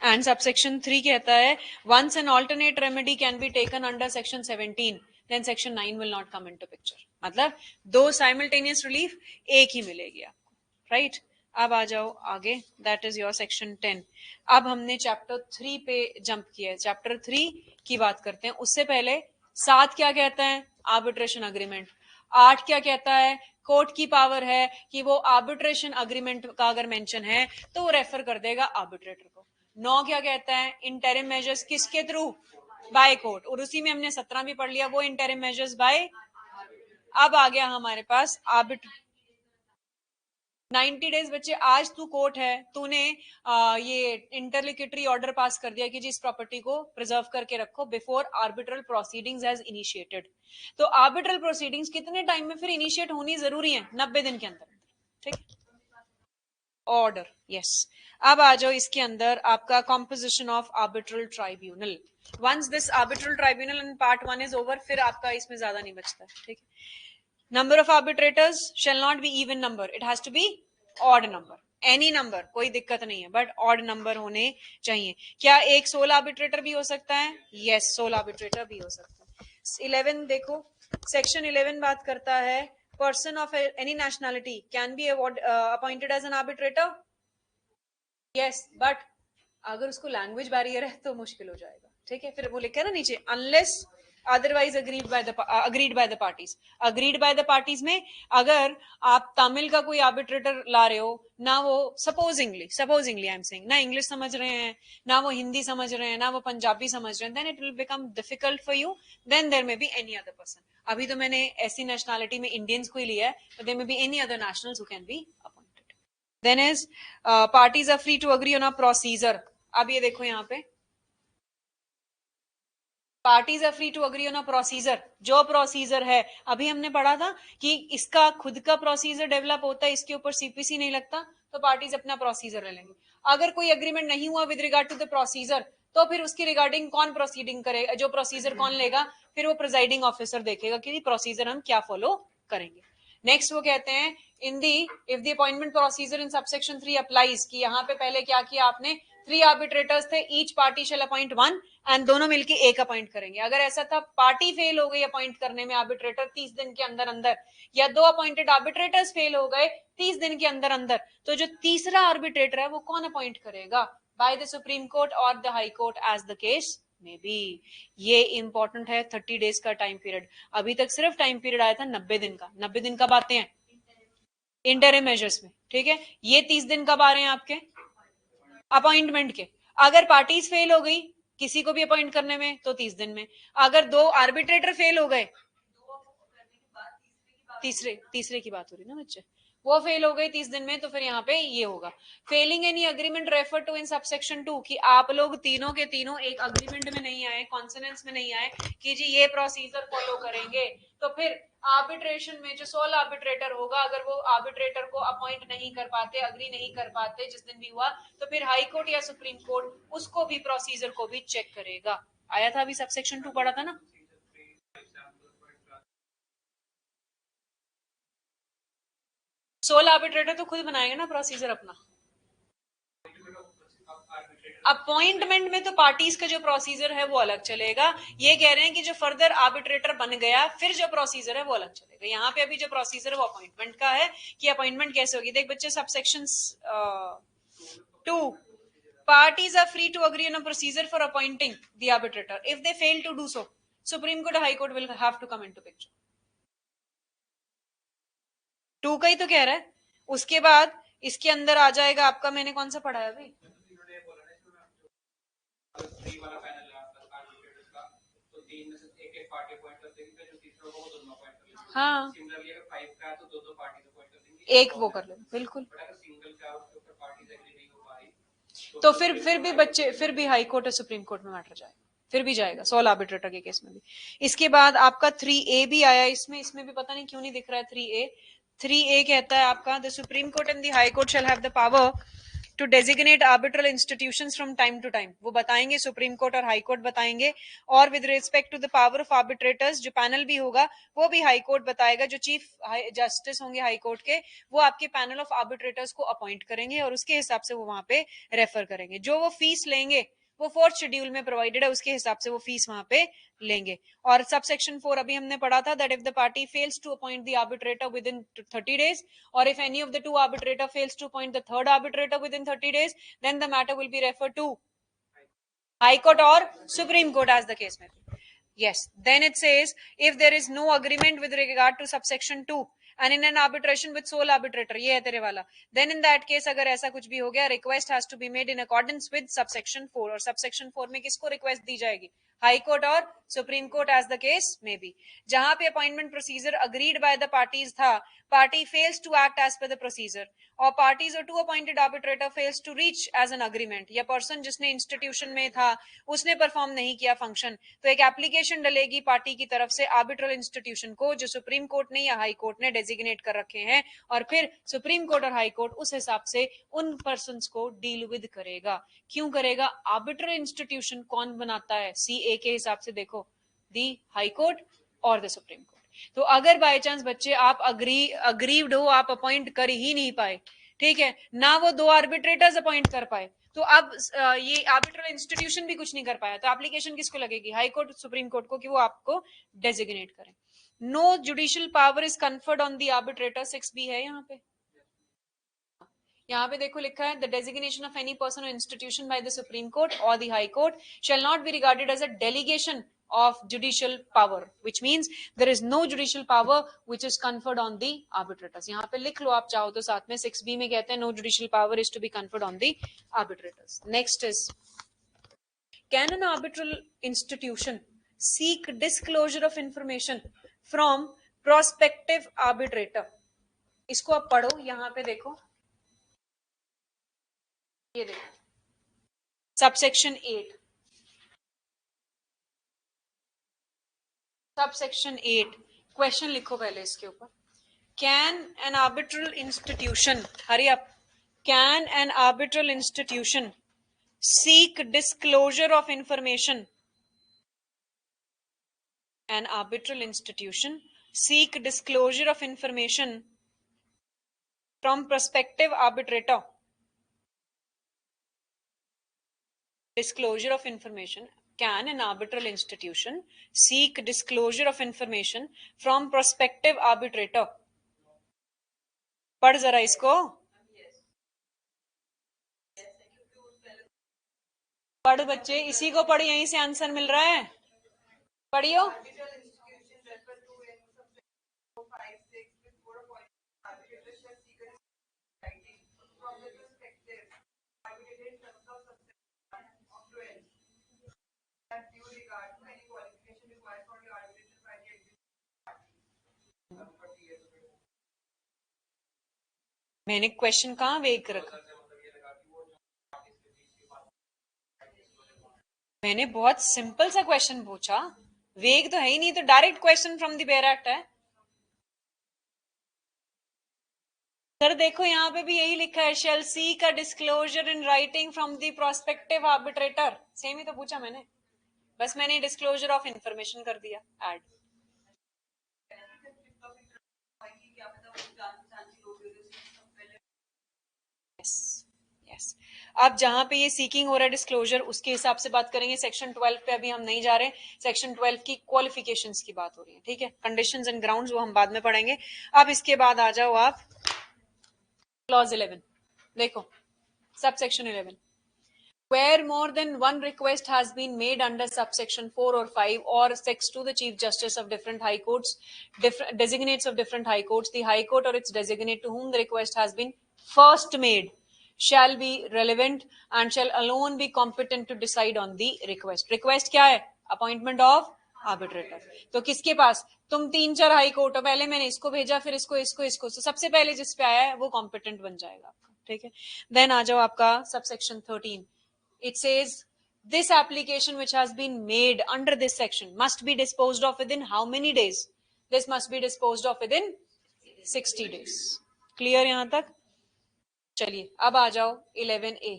एंड सबसेक्शन 3 कहता है once an alternate remedy can be taken under section 17 then section 9 will not come into picture. मतलब 2 साइमल्टेनियस रिलीफ एक ही मिलेगी आपको, राइट? अब आ जाओ आगे, दैट इज योर सेक्शन 10। अब हमने चैप्टर 3 पे जंप किया है, चैप्टर 3 की बात करते हैं। उससे पहले 7 क्या कहता है? Arbitration agreement. 8 क्या कहता है? कोर्ट की पावर है कि वो आर्बिट्रेशन अग्रीमेंट का अगर मेंशन है तो वो रेफर कर देगा आर्बिट्रेटर को। 9 क्या कहता है? इंटरिम मेजर्स किसके थ्रू? By court. और उसी में हमने 17 भी पढ़ लिया, वो इंटरिम मेजर्स बाय। अब आ गया हमारे पास आर्बिट्र 90 डेज। बच्चे आज तू कोर्ट है, तूने ये इंटरलिकेटरी ऑर्डर पास कर दिया कि जी इस प्रॉपर्टी को प्रिजर्व करके रखो before arbitral proceedings has initiated. तो आर्बिट्रल प्रोसीडिंग्स कितने टाइम में फिर इनिशिएट होनी जरूरी है? 90 दिन के अंदर, ठीक? Order, yes. अब आ जाओ इसके अंदर आपका composition of arbitral tribunal. Once this arbitral tribunal in part 1 is over, फिर आपका इसमें ज्यादा नहीं बचता, ठीक है। Number of arbitrators shall not be even number, it has to be odd number, any number, कोई दिक्कत नहीं है, बट odd number होने चाहिए। क्या एक सोल आर्बिट्रेटर भी हो सकता है? yes, सोल आर्बिट्रेटर भी हो सकता है। 11 देखो, सेक्शन 11 बात करता है person of any nationality can be appointed as an arbitrator, yes, but अगर उसको लैंग्वेज बैरियर है तो मुश्किल हो जाएगा, ठीक है। फिर वो लिखा है ना नीचे, unless otherwise agreed by the parties. Agreed by the parties में अगर आप तमिल का कोई आर्बिट्रेटर ला रहे हो ना, वो सपोजिंगली आई एम सेइंग, ना इंग्लिश समझ रहे हैं, ना वो हिंदी समझ रहे हैं, ना वो पंजाबी समझ रहे हैं, then it will become difficult for you, then there may be any other person. अभी तो मैंने ऐसी नेशनैलिटी में इंडियंस को ही लिया है, but there may be any other nationals who can be appointed. Then is parties are free to agree on a procedure. अब ये देखो यहाँ पे parties are free to agree on a procedure. जो प्रोसीजर है, अभी हमने पढ़ा था कि इसका खुद का प्रोसीजर डेवलप होता है, इसके ऊपर सीपीसी नहीं लगता, तो पार्टीज अपना प्रोसीजर ले लेंगे। अगर कोई एग्रीमेंट नहीं हुआ with regard to the procedure तो फिर उसकी रिगार्डिंग कौन प्रोसीडिंग करेगा, जो प्रोसीजर कौन लेगा, फिर वो प्रिजाइडिंग ऑफिसर देखेगा कि प्रोसीजर हम क्या फॉलो करेंगे। नेक्स्ट वो कहते हैं in the if the appointment procedure in subsection 3 applies, कि यहाँ पे पहले क्या किया आपने, 3 आर्बिट्रेटर्स थे, each party shall appoint 1 and दोनों मिलके एक अपॉइंट करेंगे। अगर ऐसा था पार्टी फेल हो गई अपॉइंट करने में आर्बिट्रेटर 30 दिन के अंदर अंदर, या 2 अपॉइंटेड आर्बिट्रेटर्स फेल हो गए 30 दिन के अंदर अंदर, तो जो तीसरा आर्बिट्रेटर है वो कौन अपॉइंट करेगा, बाय द सुप्रीम कोर्ट और the high court as the case may be. ये इंपॉर्टेंट है, 30 डेज का टाइम पीरियड। अभी तक सिर्फ टाइम पीरियड आया था 90 दिन का, 90 दिन कब आते हैं इंटरिम मेजर्स में, ठीक है। ये 30 दिन कब आ रहे हैं आपके अपॉइंटमेंट के। अगर पार्टीज फेल हो गई किसी को भी अपॉइंट करने में तो 30 दिन में, अगर 2 आर्बिट्रेटर फेल हो गए, तीसरे की बात हो रही ना बच्चे, वो फेल हो गए 30 दिन में, तो फिर यहाँ पे ये होगा failing any agreement refer to in subsection 2, कि आप लोग तीनों के तीनों एक अग्रीमेंट में नहीं आए, कॉन्सोनेंस में नहीं आए कि जी ये प्रोसीजर फॉलो करेंगे, तो फिर आर्बिट्रेशन में जो सोल आर्बिट्रेटर होगा, अगर वो आर्बिट्रेटर को अपॉइंट नहीं कर पाते, अग्री नहीं कर पाते जिस दिन भी हुआ, तो फिर हाई कोर्ट या सुप्रीम कोर्ट उसको भी प्रोसीजर को भी चेक करेगा। आया था अभी सबसेक्शन 2 पढ़ा था ना। सोल आर्बिट्रेटर तो खुद बनाएगा ना प्रोसीजर अपना। अपॉइंटमेंट में तो पार्टीज का जो प्रोसीजर है वो अलग चलेगा। ये कह रहे हैं कि जो फर्दर आर्बिट्रेटर बन गया फिर जो प्रोसीजर है वो अलग चलेगा। यहाँ पे अभी जो प्रोसीजर है वो अपॉइंटमेंट का है कि अपॉइंटमेंट कैसे होगी। देख बच्चे subsection 2 parties are free to agree on a procedure for appointing the arbitrator. If they fail to do so, Supreme Court or High Court will have to come into picture. 2 का ही तो कह रहा है। उसके बाद इसके अंदर आ जाएगा आपका, मैंने कौन सा पढ़ा है अभी, हाँ एक वो कर ले बिल्कुल। तो फिर भी बच्चे फिर भी हाई कोर्ट और सुप्रीम कोर्ट में मैटर जाएगा, फिर भी जाएगा सोल आर्बिट्रेटर के केस में भी। इसके बाद आपका 3A भी आया इसमें भी पता नहीं क्यों नहीं दिख रहा है 3A कहता है आपका the supreme Court and the high court shall have the power to designate arbitral institutions from time to time. वो बताएंगे, सुप्रीम कोर्ट और हाई कोर्ट बताएंगे। और with respect to the power of arbitrators, जो panel भी होगा वो भी हाई कोर्ट बताएगा। जो चीफ जस्टिस होंगे हाई कोर्ट के, वो आपके पैनल ऑफ आर्बिट्रेटर्स को अपॉइंट करेंगे और उसके हिसाब से वो वहां पे रेफर करेंगे। जो वो फीस लेंगे वो 4th शेड्यूल में प्रोवाइडेड है, उसके हिसाब से वो फीस वहां पे लेंगे। और सबसेक्शन 4 अभी हमने पढ़ा था that if the party fails to appoint the arbitrator with in 30 days और if any of the 2 arbitrator fails to appoint the third arbitrator with in 30 days, then the matter will be referred to High Court or Supreme Court as the case may be. Yes, then it says if there is no agreement with regard to subsection 2 and in an arbitration with sole arbitrator, ये है तेरे वाला, then in that case अगर ऐसा कुछ भी हो गया, request has to be made in accordance with subsection 4 और subsection 4 में किसको request दी जाएगी, हाई कोर्ट और supreme court as the case may be. जहां पे appointment procedure agreed by the parties था, party fails to act as per the procedure or parties or 2 appointed arbitrator fails to reach as an agreement, या person जिसने institution में था उसने perform नहीं किया फंक्शन, तो एक एप्लीकेशन डलेगी पार्टी की तरफ से आर्बिट्रल इंस्टीट्यूशन को जो सुप्रीम कोर्ट ने या हाई कोर्ट ने डेजिग्नेट कर रखे हैं, और फिर सुप्रीम कोर्ट और हाई कोर्ट उस हिसाब से उन पर्सन को डील विद करेगा। क्यों करेगा? आर्बिट्रल इंस्टीट्यूशन कौन बनाता है? CA के हिसाब से देखो, दी हाई कोर्ट और द सुप्रीम कोर्ट। तो अगर बाय चांस बच्चे आप अग्रीव्ड हो, आप अपॉइंट कर ही नहीं पाए, ठीक है ना, वो 2 आर्बिट्रेटर्स अपॉइंट कर पाए, तो अब ये आर्बिट्रल इंस्टीट्यूशन भी कुछ नहीं कर पाया, तो एप्लीकेशन किसको लगेगी? हाई कोर्ट सुप्रीम कोर्ट को, कि वो आपको डेजिग्नेट करें। No judicial power is conferred on the arbitrator, 6B है यहाँ पे। यहाँ पे देखो लिखा है the designation of any person or institution by the supreme court और the high court shall not be regarded as a delegation of judicial power, which means there is no judicial power which is conferred on the arbitrators. यहाँ पे लिख लो आप चाहो तो साथ में, 6B में कहते हैं no judicial power is to be conferred on the arbitrators. Next is, can an arbitral institution seek disclosure of information from prospective arbitrator? इसको आप पढ़ो, यहाँ पे देखो, ये देखो सबसेक्शन 8, सबसेक्शन 8 क्वेश्चन लिखो पहले इसके ऊपर। Can an arbitral institution, hurry up, can an arbitral institution seek disclosure of information. An arbitral institution seek disclosure of information from prospective arbitrator. Disclosure of information. Can an arbitral institution seek disclosure of information from prospective arbitrator? पढ़ जरा इसको, पढ़ बच्चे, इसी को पढ़, यहीं से आंसर मिल रहा है, पढ़ियो। मैंने क्वेश्चन कहाँ वेग रखा, मैंने बहुत सिंपल सा क्वेश्चन पूछा, वेग तो है ही नहीं, तो direct question from the bare act है। सर देखो यहाँ पे भी यही लिखा है, shall seek a disclosure in writing from the prospective arbitrator. Same ही तो पूछा मैंने, बस मैंने डिस्क्लोजर ऑफ इंफॉर्मेशन कर दिया ऐड। यस, अब जहां पे ये सीकिंग हो रहा है डिस्क्लोजर, उसके हिसाब से बात करेंगे। सेक्शन 12 पे अभी हम नहीं जा रहे, सेक्शन 12 की क्वालिफिकेशंस की बात हो रही है, ठीक है। कंडीशंस एंड ग्राउंड्स वो हम बाद में पढ़ेंगे। अब इसके बाद आ जाओ आप क्लॉज 11, देखो sub section 11, where more than one request has been made under subsection 4 or 5 or sex 2 the chief justice of different high courts, designates of different high courts, the high court or its designate to whom the request has been first made shall be relevant and shall alone be competent to decide on the request. Request क्या है? Appointment of arbitrator. तो किसके पास, तुम 3-4 high court हो, पहले मैंने इसको भेजा, फिर इसको, तो सबसे पहले जिस पे आया है वो कॉम्पिटेंट बन जाएगा, ठीक है। देन आ जाओ आपका subsection 13, it says this application which has been made under this section must be disposed of within how many days? This must be disposed of within 60 days. Clear यहां तक? चलिए अब आ जाओ 11A,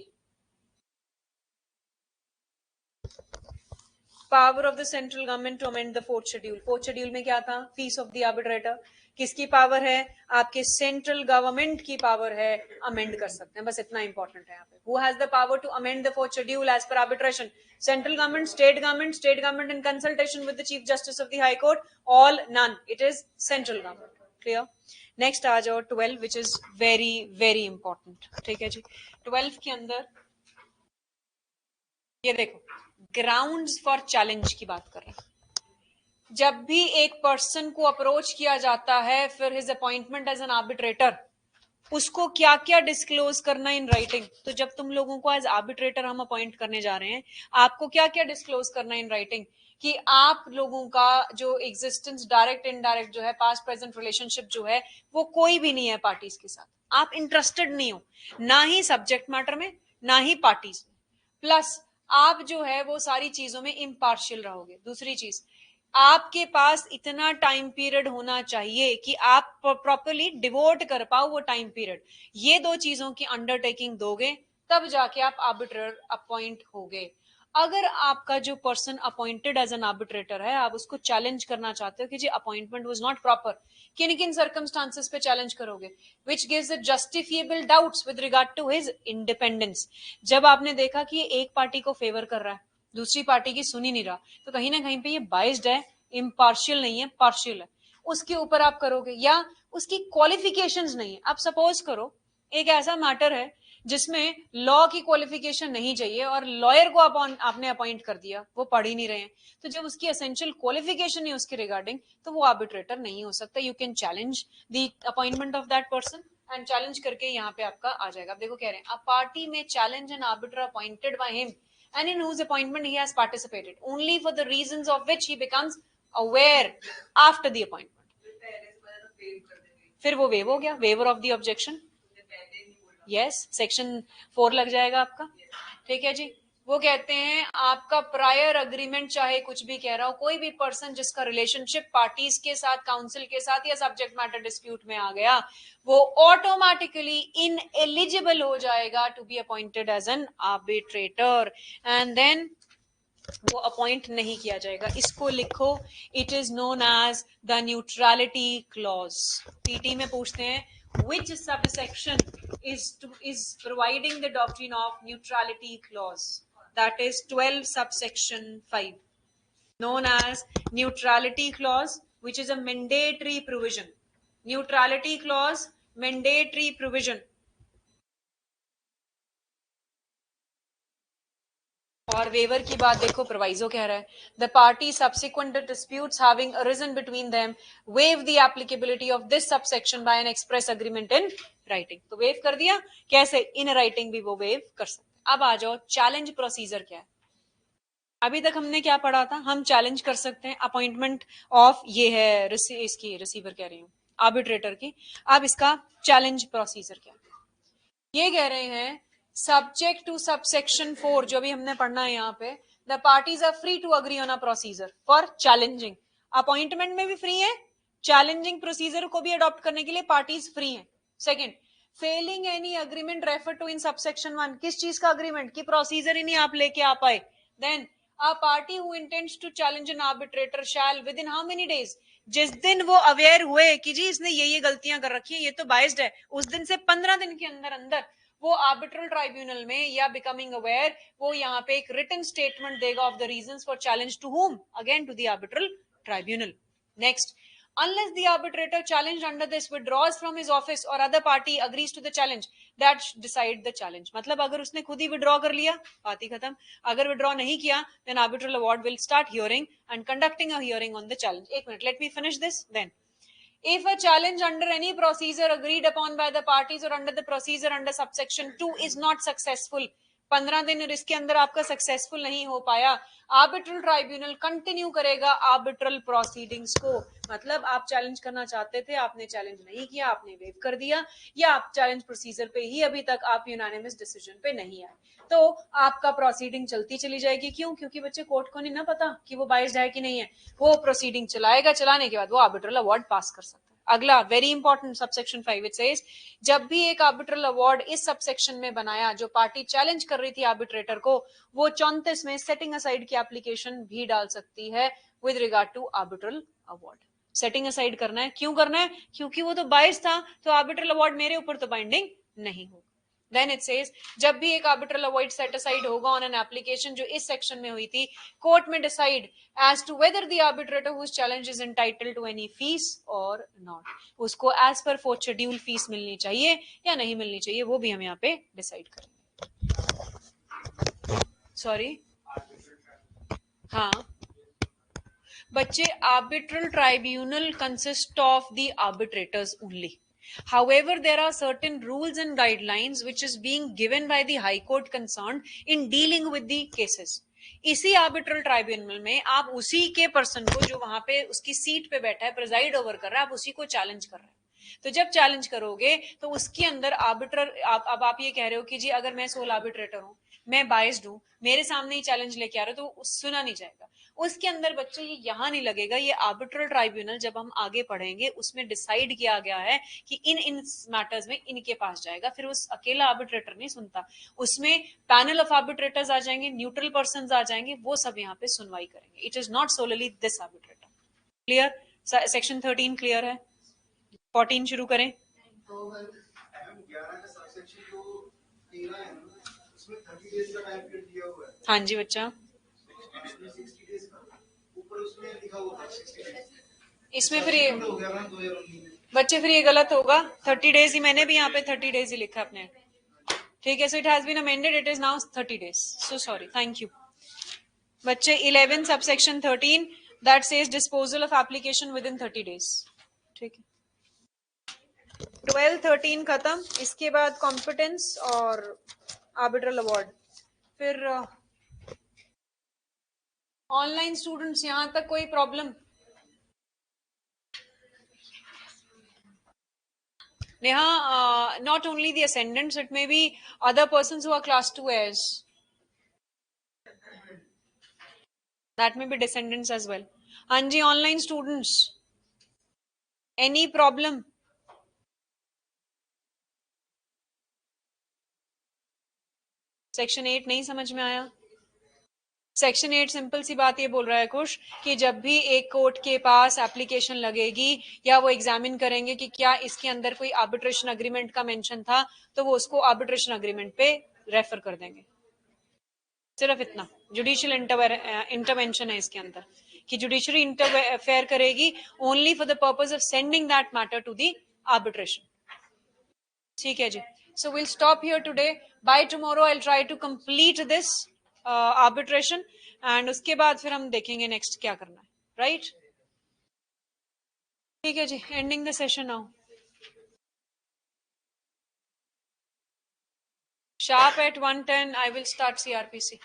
power of the central government to amend the fourth schedule. Fourth schedule में क्या था? Fees of the arbitrator. किसकी पावर है? आपके सेंट्रल गवर्नमेंट की पावर है, अमेंड कर सकते हैं, बस इतना इंपॉर्टेंट है यहाँ पे। Who has the power to amend the fourth schedule as per arbitration? Central government, state government in consultation with the chief justice of the high court, all, none, it is central government. Clear? Next आ जाओ 12 which is very very important, ठीक है जी। 12 के अंदर ये देखो, grounds for challenge की बात कर रहे हैं। जब भी एक पर्सन को अप्रोच किया जाता है फिर his appointment as an arbitrator, उसको क्या क्या डिस्क्लोज करना इन राइटिंग। तो जब तुम लोगों को एज आर्बिट्रेटर हम अपॉइंट करने जा रहे हैं, आपको क्या क्या डिस्क्लोज करना इन राइटिंग, कि आप लोगों का जो एग्जिस्टेंस डायरेक्ट इनडायरेक्ट जो है, पास्ट प्रेजेंट रिलेशनशिप जो है, वो कोई भी नहीं है पार्टीज के साथ, आप इंटरेस्टेड नहीं हो, ना ही सब्जेक्ट मैटर में, ना ही पार्टीज में, प्लस आप जो है वो सारी चीजों में इम्पार्शियल रहोगे। दूसरी चीज, आपके पास इतना टाइम पीरियड होना चाहिए कि आप प्रॉपरली डिवोट कर पाओ वो टाइम पीरियड। ये दो चीजों की अंडरटेकिंग दोगे तब जाके आप आर्बिट्रेटर अपॉइंट होगे। अगर आपका जो person appointed as an arbitrator है, आप उसको चैलेंज करना चाहते हो कि जी अपॉइंटमेंट वाज नॉट प्रॉपर, किन किन सर्कमस्टांसेस पे चैलेंज करोगे? Which gives the justifiable doubts with regard to his independence. जब आपने देखा कि एक पार्टी को फेवर कर रहा है, दूसरी पार्टी की सुन ही नहीं रहा, तो कहीं ना कहीं पे ये बाइस्ड है, इम्पार्शियल नहीं है, पार्शियल है, उसके ऊपर आप करोगे। या उसकी क्वालिफिकेशंस नहीं है। आप सपोज करो एक ऐसा मैटर है जिसमें लॉ की क्वालिफिकेशन नहीं चाहिए और लॉयर को आपने अपॉइंट कर दिया, वो पढ़ ही नहीं रहे हैं, तो जब उसकी एसेंशियल क्वालिफिकेशन नहीं उसके रिगार्डिंग, तो वो आर्बिट्रेटर नहीं हो सकता। You can challenge the appointment of that person and challenge करके यहाँ पे आपका आ जाएगा। आप देखो कह रहे हैं, अ पार्टी में challenge an arbiter appointed by him and in whose appointment he has participated only for the reasons of which he becomes aware after the appointment। फिर वो वेव हो गया, waiver of the objection. Yes, section 4 लग जाएगा आपका, ठीक है जी। वो कहते हैं आपका प्रायर अग्रीमेंट चाहे कुछ भी कह रहा हो, कोई भी पर्सन जिसका रिलेशनशिप पार्टीज के साथ, काउंसिल के साथ या सब्जेक्ट मैटर डिस्प्यूट में आ गया, वो ऑटोमेटिकली इनएलिजिबल हो जाएगा to be appointed as an arbitrator, and then वो अपॉइंट नहीं किया जाएगा. इसको लिखो, it is known as the neutrality clause. PT में पूछते हैं which subsection is providing the doctrine of neutrality clause. That is 12 subsection 5, known as neutrality clause, which is a mandatory provision. Neutrality clause, mandatory provision. और waiver की बात देखो, proviso कह रहा है the party subsequent disputes having arisen between them waive the applicability of this subsection by an express agreement in writing. तो waive कर दिया, कैसे? इन राइटिंग भी वो वेव कर सकते. अब आ जाओ, चैलेंज प्रोसीजर क्या है. अभी तक हमने क्या पढ़ा था? हम चैलेंज कर सकते हैं अपॉइंटमेंट ऑफ, ये है इसकी रिसीवर कह रही हूँ, आर्बिट्रेटर की. अब इसका चैलेंज प्रोसीजर क्या है? ये कह रहे हैं सब्जेक्ट टू सबसेक्शन 4 जो भी हमने पढ़ना है यहाँ पे, the parties are free to agree on a procedure for challenging. Appointment में भी फ्री है, चैलेंजिंग प्रोसीजर को भी अडॉप्ट करने के लिए पार्टीज फ्री है. Second, failing any agreement refer to in subsection 1. किस चीज का अग्रीमेंट? की प्रोसीजर ही नहीं आप लेके आ पाए. Then a party who intends to challenge an arbitrator shall within how many days, जिस दिन वो अवेयर हुए कि जी इसने ये गलतियां कर रखी है, ये तो बाइस्ड है, उस दिन से 15 दिन के अंदर अंदर वो आर्बिट्रल ट्राइब्यूनल में या बिकमिंग अवेयर, वो यहाँ पे एक रिटन स्टेटमेंट देगा of the reasons for challenge to whom, again to the arbitral tribunal. Next, unless the arbitrator challenged under this withdraws from his office or other party agrees to the challenge, that decide the challenge. मतलब अगर उसने खुद ही withdraw कर लिया, बात ही खत्म. अगर withdraw नहीं किया, then arbitral award will start hearing and conducting a hearing on the challenge. एक minute, let me finish this. Then if a challenge under any procedure agreed upon by the parties or under the procedure under subsection 2 is not successful, 15 दिन इसके अंदर आपका successful नहीं हो पाया, arbitral tribunal continue करेगा arbitral proceedings को. मतलब आप चैलेंज करना चाहते थे, आपने चैलेंज नहीं किया, आपने वेव कर दिया, या आप चैलेंज प्रोसीजर पे ही अभी तक आप यूनानिमस डिसीजन पे नहीं आए, तो आपका प्रोसीडिंग चलती चली जाएगी. क्यों? क्योंकि बच्चे कोर्ट को नहीं ना पता कि वो बाइस्ड है कि नहीं है. वो प्रोसीडिंग चलाएगा, चलाने के बाद वो आर्बिट्रल अवार्ड पास कर सकता है. अगला very important, subsection 5 it says जब भी एक आर्बिट्रल अवार्ड इस सबसेक्शन में बनाया, जो पार्टी चैलेंज कर रही थी आर्बिट्रेटर को, वो 34 में सेटिंग असाइड की एप्लीकेशन भी डाल सकती है with regard to arbitral award. Setting aside करना है, क्यों करना है? क्योंकि वो तो बाइस था, तो आर्बिट्रल अवार्ड मेरे ऊपर तो बाइंडिंग नहीं होगा. Then it says जब भी एक arbitral award set aside होगा on an application जो इस section में हुई थी, court में decide as to whether the arbitrator whose challenge is entitled to any fees or not. उसको as per fourth schedule fees मिलनी चाहिए या नहीं मिलनी चाहिए, वो भी हम यहाँ पे decide करेंगे. Sorry, हाँ बच्चे, arbitral tribunal consists of the arbitrators only. However, there are certain rules and guidelines which is being given by the High Court concerned in dealing with the cases. इसी आर्बिट्रल ट्राइब्यूनल में आप उसी के person को जो वहां पे उसकी सीट पे बैठा है, प्रिजाइड ओवर कर रहा है, आप उसी को चैलेंज कर रहे हैं. तो जब चैलेंज करोगे तो उसके अंदर आर्बिट्रल, अब आप ये कह रहे हो कि जी अगर मैं सोल आर्बिट्रेटर हूं, मैं बाइस्ड हूं, मेरे सामने ही चैलेंज लेके आ रहे हो, तो सुना नहीं जाएगा. उसके अंदर बच्चे ये यहां नहीं लगेगा. ये आर्बिट्रल ट्राइब्यूनल जब हम आगे पढ़ेंगे उसमें डिसाइड किया गया है कि इन मैटर्स में इनके पास जाएगा. फिर उस अकेला आर्बिट्रेटर नहीं सुनता, उसमें पैनल ऑफ आर्बिट्रेटर्स आ जाएंगे, न्यूट्रल पर्सन आ जाएंगे, वो सब यहाँ पे सुनवाई करेंगे. It is not solely this arbitrator. Clear? Section 13 clear है? 14 शुरू करें. हाँ जी बच्चा, इसमें फिर ये बच्चे फिर ये गलत होगा. 30 डेज ही, मैंने भी यहाँ पे 30 डेज ही लिखा अपने. ठीक है, so it has been amended, it is now 30 days. So sorry, thank you बच्चे. 11 subsection 13 that says disposal of application with in 30 days. ठीक है, 12-13 खत्म. इसके बाद कॉम्पिटेंस और आर्बिट्रल अवार्ड. फिर ऑनलाइन स्टूडेंट्स, यहां तक कोई problem? Neha, not only the ascendants, it may be other persons who are class 2 heirs. That may be descendants as well. हाँ जी, online students, any problem? Section 8 नहीं समझ में आया? सेक्शन 8 सिंपल सी बात ये बोल रहा है कुश कि जब भी एक कोर्ट के पास एप्लीकेशन लगेगी या वो एग्जामिन करेंगे कि क्या इसके अंदर कोई आर्बिट्रेशन अग्रीमेंट का मेंशन था, तो वो उसको आर्बिट्रेशन अग्रीमेंट पे रेफर कर देंगे. सिर्फ इतना जुडिशियल इंटरवेंशन है इसके अंदर कि जुडिशरी इंटरफेयर करेगी only for the purpose of sending that matter to the arbitration. ठीक है जी. So will stop here today. By tomorrow I will try to complete this arbitration and उसके बाद फिर हम देखेंगे नेक्स्ट क्या करना है. राइट? ठीक है जी. Ending the session now. Sharp at 1:10 I will start CRPC.